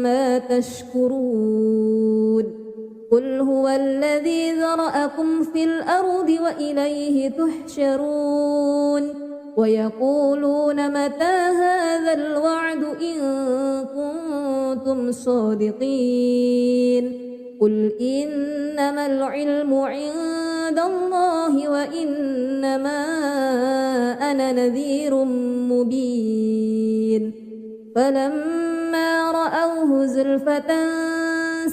ما تشكرون قل هو الذي ذرأكم في الأرض وإليه تحشرون ويقولون متى هذا الوعد إن كنتم صادقين قل إنما العلم عند الله وإنما أنا نذير مبين فلما رأوه زلفة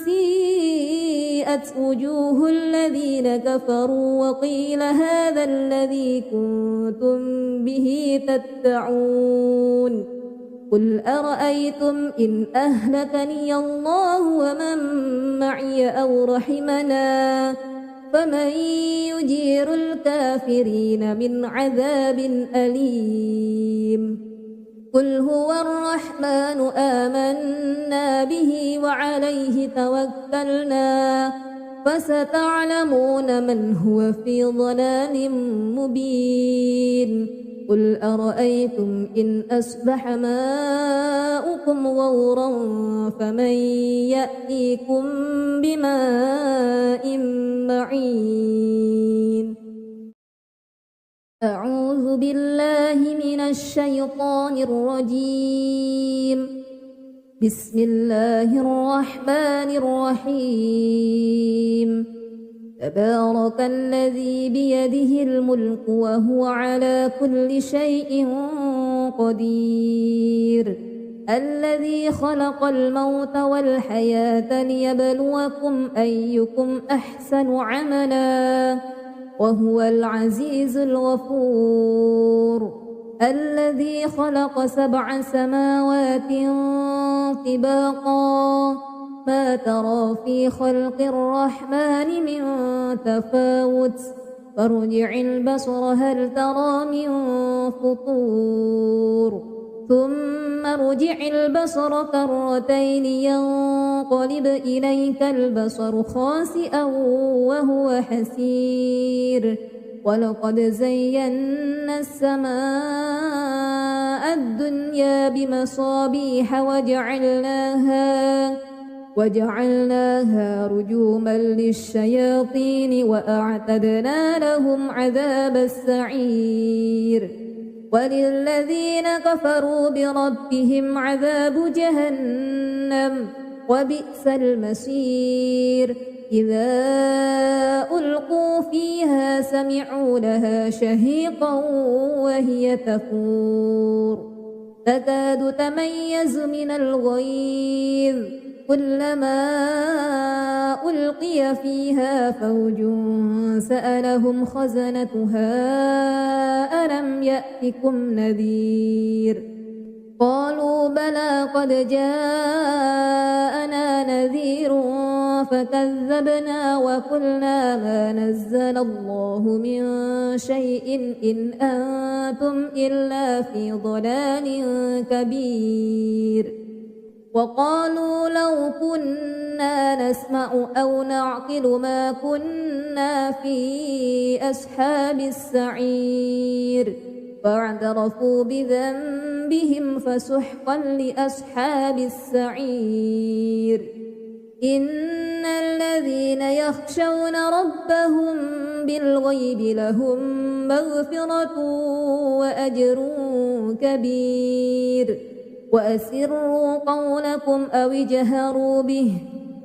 سيئت وجوه الذين كفروا وقيل هذا الذي كنتم به تدعون قل أرأيتم إن أهلكني الله ومن معي أو رحمنا فمن يجير الكافرين من عذاب أليم قل هو الرحمن آمنا به وعليه توكلنا فستعلمون من هو في ضلال مبين قل أرأيتم إن أصبح ماؤكم غورا فمن يأتيكم بماء معين أعوذ بالله من الشيطان الرجيم بسم الله الرحمن الرحيم تبارك الذي بيده الملك وهو على كل شيء قدير الذي خلق الموت والحياة ليبلوكم أيكم أحسن عملا وهو العزيز الغفور الذي خلق 7 سماوات طباقا ما ترى في خلق الرحمن من تفاوت فارجع البصر هل ترى من فطور ثم ارجع البصر كرتين ينقلب إليك البصر خاسئا وهو حسير ولقد زينا السماء الدنيا بمصابيح وجعلناها رجوما للشياطين وأعتدنا لهم عذاب السعير وللذين كفروا بربهم عذاب جهنم وبئس المصير إذا ألقوا فيها سمعوا لها شهيقا وهي تفور تكاد تميز من الغيظ كلما ألقي فيها فوج سألهم خزنتها ألم يأتكم نذير قالوا بلى قد جاءنا نذير فكذبنا وقلنا ما نزل الله من شيء إن أنتم إلا في ضلال كبير وقالوا لو كنا نسمع أو نعقل ما كنا في أصحاب السعير فاعترفوا بذنبهم فسحقا لأصحاب السعير إن الذين يخشون ربهم بالغيب لهم مغفرة وأجر كبير وأسروا قولكم أو اجهروا به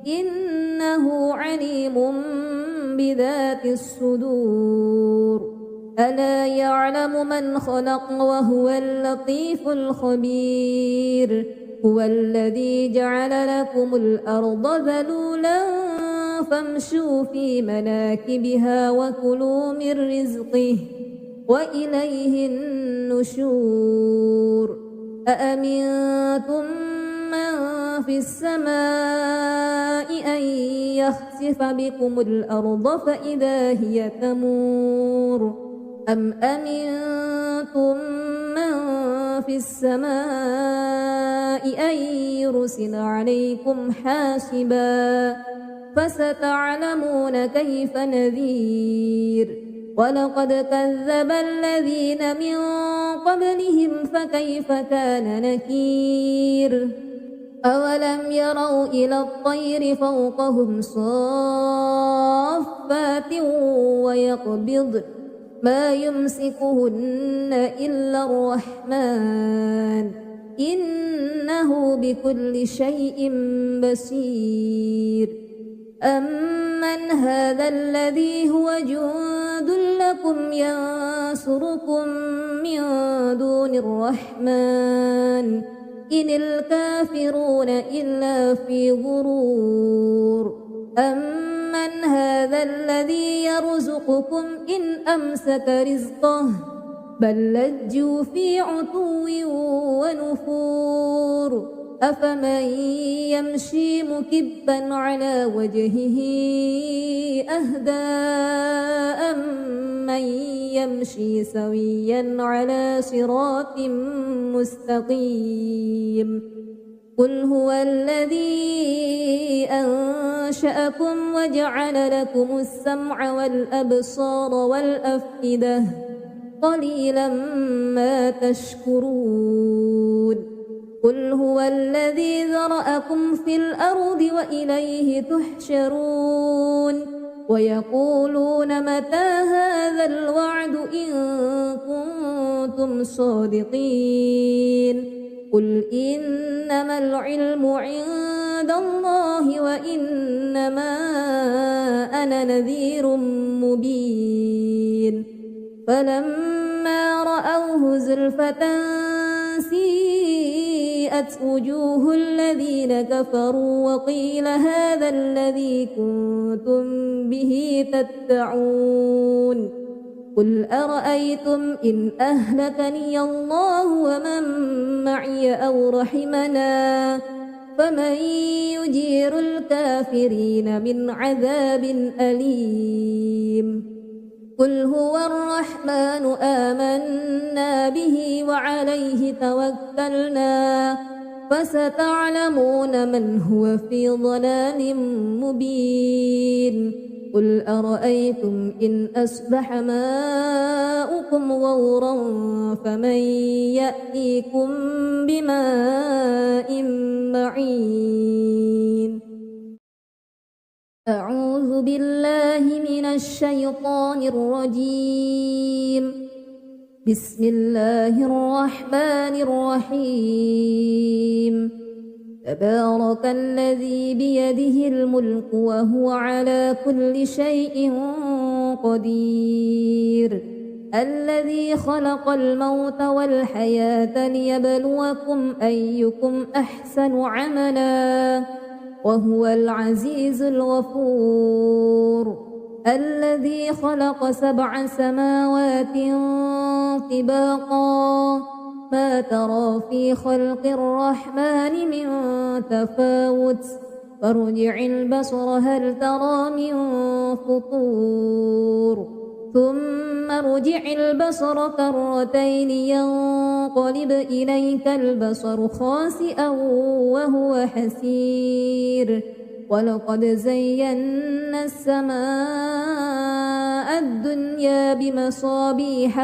إنه عليم بذات الصدور ألا يعلم من خلق وهو اللطيف الخبير هو الذي جعل لكم الأرض ذلولا فامشوا في مناكبها وكلوا من رزقه وإليه النشور أأمنتم من في السماء أن يخسف بكم الأرض فإذا هي تمور أم أمنتم من في السماء أن يرسل عليكم حاسبا فستعلمون كيف نذير ولقد كذب الذين من قبلهم فكيف كان نكير أولم يروا إلى الطير فوقهم صافات ويقبضن ما يمسكهن إلا الرحمن إنه بكل شيء بصير أمن هذا الذي هو جند لكم ينصركم من دون الرحمن إن الكافرون إلا في غرور أمن هذا الذي يرزقكم إن أمسك رزقه بل لجوا في عتو ونفور أفمن يمشي مكبا على وجهه أهدى أمن يمشي سويا على صراط مستقيم قل هو الذي أنشأكم وجعل لكم السمع والأبصار والأفئدة قليلا ما تشكرون قل هو الذي ذرأكم في الأرض وإليه تحشرون ويقولون متى هذا الوعد إن كنتم صادقين قل إنما العلم عند الله وإنما أنا نذير مبين فلما رأوه زلفة سيئت وجوه الذين كفروا وقيل هذا الذي كنتم به تدعون قل أرأيتم إن أهلكني الله ومن معي أو رحمنا فمن يجير الكافرين من عذاب أليم قل هو الرحمن آمنا به وعليه توكلنا فستعلمون من هو في ضلال مبين قل أرأيتم إن أصبح ماؤكم غورا فمن يأتيكم بماء معين أعوذ بالله من الشيطان الرجيم بسم الله الرحمن الرحيم تبارك الذي بيده الملك وهو على كل شيء قدير الذي خلق الموت والحياة ليبلوكم أيكم أحسن عملا وهو العزيز الغفور الذي خلق 7 سماوات طباقا ما ترى في خلق الرحمن من تفاوت فارجع البصر هل ترى من فطور ثم ارجع البصر كرتين ينقلب إليك البصر خاسئا وهو حسير ولقد زينا السماء الدنيا بمصابيح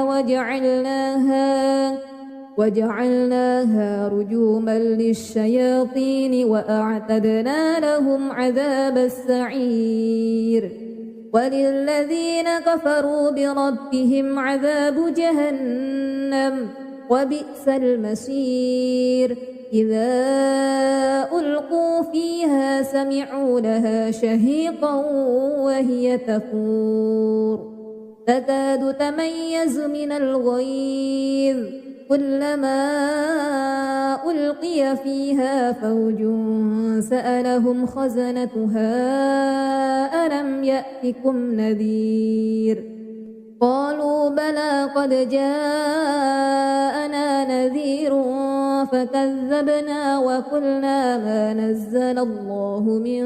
وجعلناها رجوما للشياطين وأعتدنا لهم عذاب السعير وللذين كفروا بربهم عذاب جهنم وبئس المصير إذا ألقوا فيها سمعوا لها شهيقا وهي تفور تكاد تميز من الغيظ كلما ألقي فيها فوج سألهم خزنتها ألم يأتكم نذير قالوا بلى قد جاءنا نذير فكذبنا وقلنا ما نزل الله من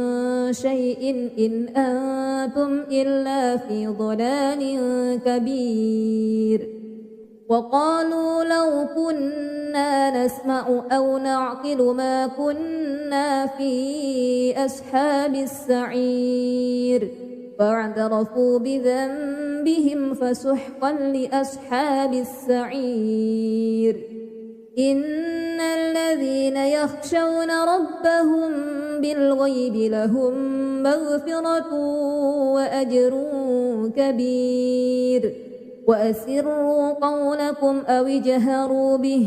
شيء إن أنتم إلا في ضلال كبير وقالوا لو كنا نسمع أو نعقل ما كنا في أصحاب السعير فاعترفوا بذنبهم فسحقا لأصحاب السعير إن الذين يخشون ربهم بالغيب لهم مغفرة وأجر كبير وأسروا قولكم أو اجهروا به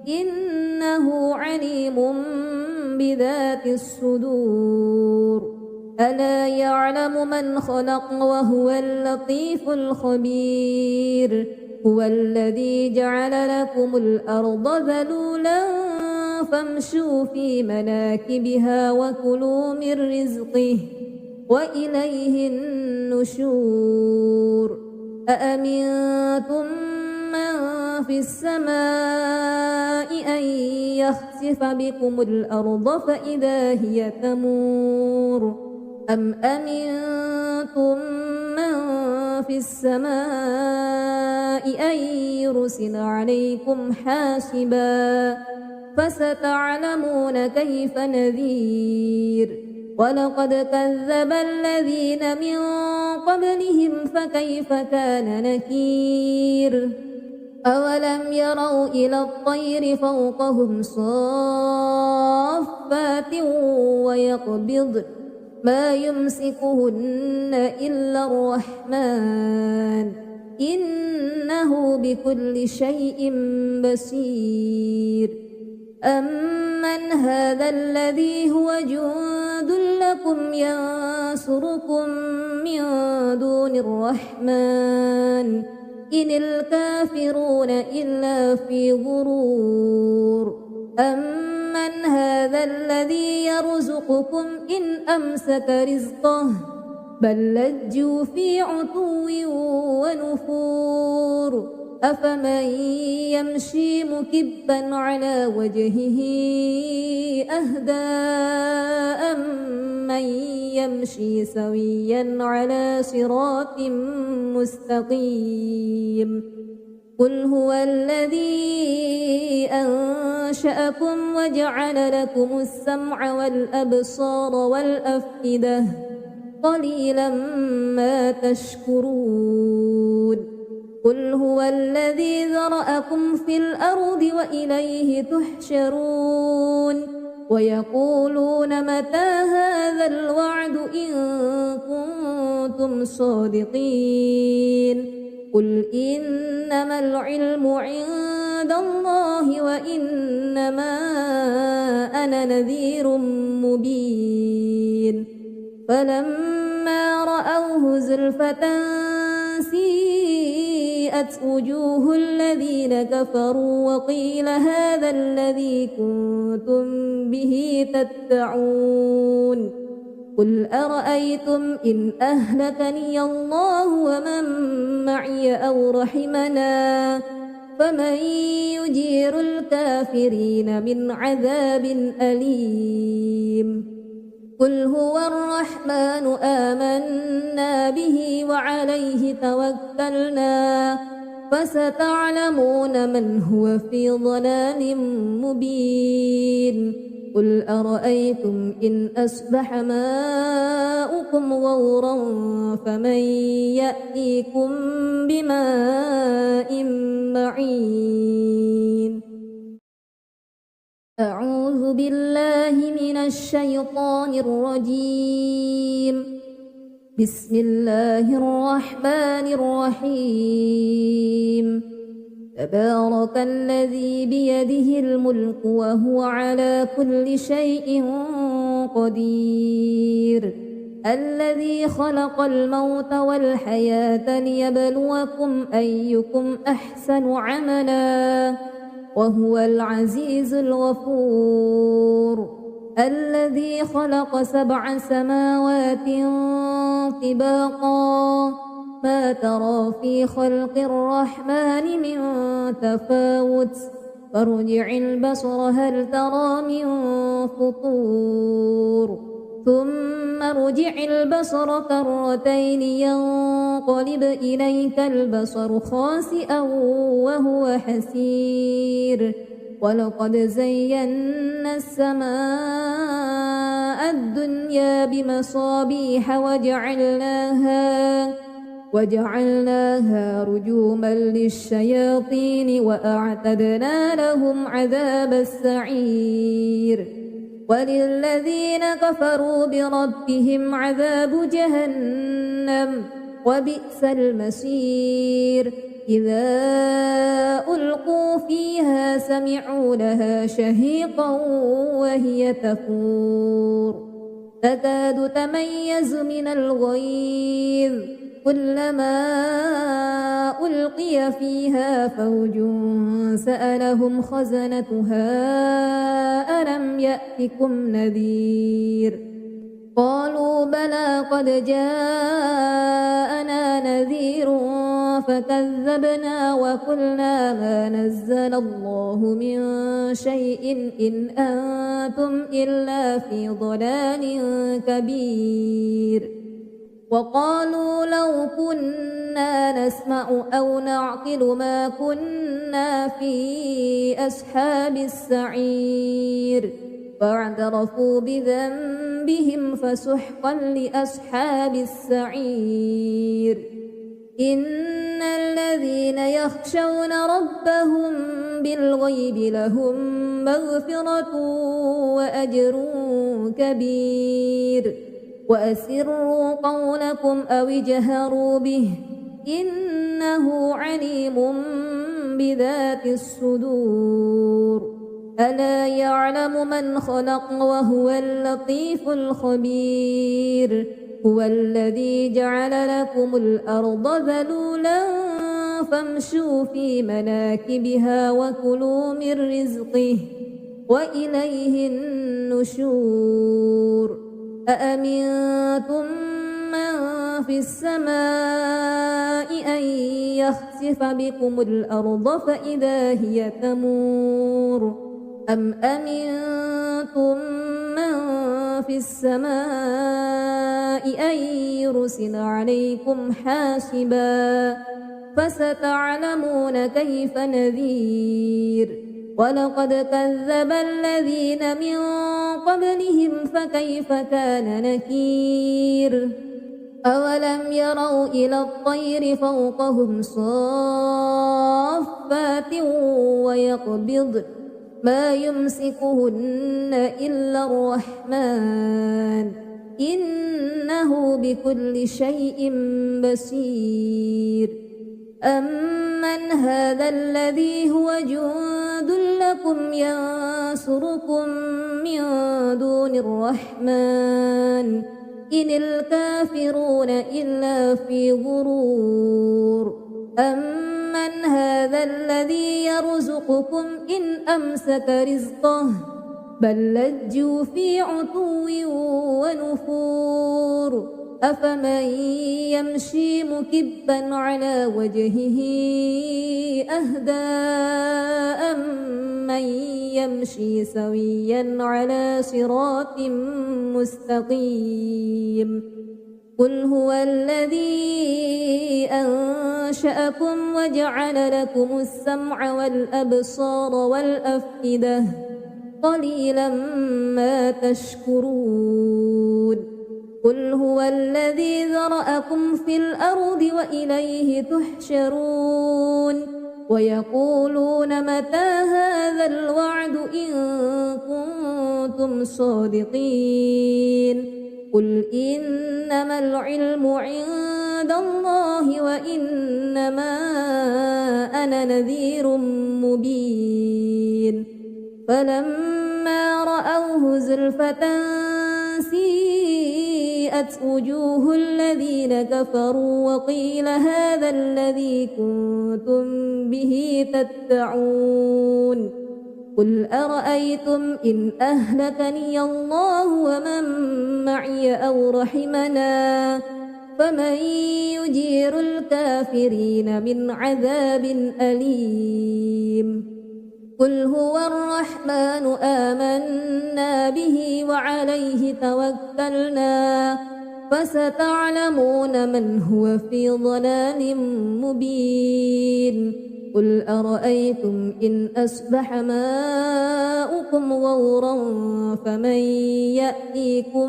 إنه عليم بذات الصدور ألا يعلم من خلق وهو اللطيف الخبير هو الذي جعل لكم الأرض ذلولا فامشوا في مناكبها وكلوا من رزقه وإليه النشور أأمنتم من في السماء أن يخسف بكم الأرض فإذا هي تمور أم أمنتم من في السماء أن يرسل عليكم حاسبا فستعلمون كيف نذير ولقد كذب الذين من قبلهم فكيف كان نكير أولم يروا إلى الطير فوقهم صافات ويقبضن ما يمسكهن إلا الرحمن إنه بكل شيء بصير أمن هذا الذي هو جند لكم ينصركم من دون الرحمن إن الكافرون إلا في غرور أمن هذا الذي يرزقكم إن أمسك رزقه بل لجوا في عتو ونفور أفمن يمشي مكبا على وجهه أهدى أمن يمشي سويا على صراط مستقيم قل هو الذي أنشأكم وجعل لكم السمع والأبصار والأفئدة قليلا ما تشكرون قل هو الذي ذرأكم في الأرض وإليه تحشرون ويقولون متى هذا الوعد إن كنتم صادقين قل إنما العلم عند الله وإنما أنا نذير مبين فلما رأوه زلفة سيئت وجوه الذين كفروا وقيل هذا الذي كنتم به تدعون قل أرأيتم إن أهلكني الله ومن معي أو رحمنا فمن يجير الكافرين من عذاب أليم قل هو الرحمن آمنا به وعليه توكلنا فستعلمون من هو في ضلال مبين قل أرأيتم إن أصبح ماؤكم غورا فمن يأتيكم بماء معين أعوذ بالله من الشيطان الرجيم بسم الله الرحمن الرحيم تبارك الذي بيده الملك وهو على كل شيء قدير الذي خلق الموت والحياة ليبلوكم أيكم أحسن عملا وهو العزيز الغفور الذي خلق 7 سماوات طباقا ما ترى في خلق الرحمن من تفاوت فارجع البصر هل ترى من فطور ثم ارجع البصر كرتين ينقلب إليك البصر خاسئا وهو حسير ولقد زينا السماء الدنيا بمصابيح وجعلناها رجوما للشياطين وأعتدنا لهم عذاب السعير وللذين كفروا بربهم عذاب جهنم وبئس المصير إذا ألقوا فيها سمعوا لها شهيقا وهي تفور تكاد تميز من الغيظ كلما ألقي فيها فوج سألهم خزنتها ألم يأتكم نذير قالوا بلى قد جاءنا نذير فكذبنا وقلنا ما نزل الله من شيء إن أنتم إلا في ضلال كبير وقالوا لو كنا نسمع أو نعقل ما كنا في أصحاب السعير فاعترفوا بذنبهم فسحقا لأصحاب السعير إن الذين يخشون ربهم بالغيب لهم مغفرة وأجر كبير وأسروا قولكم أو اجهروا به إنه عليم بذات الصدور ألا يعلم من خلق وهو اللطيف الخبير هو الذي جعل لكم الأرض ذلولا فامشوا في مناكبها وكلوا من رزقه وإليه النشور أأمنتم من في السماء أن يخسف بكم الأرض فإذا هي تمور أم أمنتم من في السماء أن يرسل عليكم حاسبا فستعلمون كيف نذير ولقد كذب الذين من قبلهم فكيف كان نكير أولم يروا إلى الطير فوقهم صافات ويقبض ما يمسكهن إلا الرحمن إنه بكل شيء بصير أمن هذا الذي هو جند لكم ينصركم من دون الرحمن إن الكافرون إلا في غرور أمن هذا الذي يرزقكم إن أمسك رزقه بل لجوا في عتو ونفور أفمن يمشي مكبا على وجهه أهدى أمن يمشي سويا على صراط مستقيم قل هو الذي أنشأكم وجعل لكم السمع والأبصار والأفئدة قليلا ما تشكرون قل هو الذي ذرأكم في الأرض وإليه تحشرون ويقولون متى هذا الوعد إن كنتم صادقين قل إنما العلم عند الله وإنما أنا نذير مبين فلما رأوه زلفة سيئت وجوه الذين كفروا وقيل هذا الذي كنتم به تدعون قل أرأيتم إن أهلكني الله ومن معي أو رحمنا فمن يجير الكافرين من عذاب أليم قل هو الرحمن آمنا به وعليه توكلنا فستعلمون من هو في ضلال مبين قل أرأيتم إن أصبح ماؤكم غورا فمن يأتيكم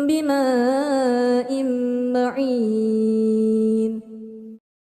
بماء معين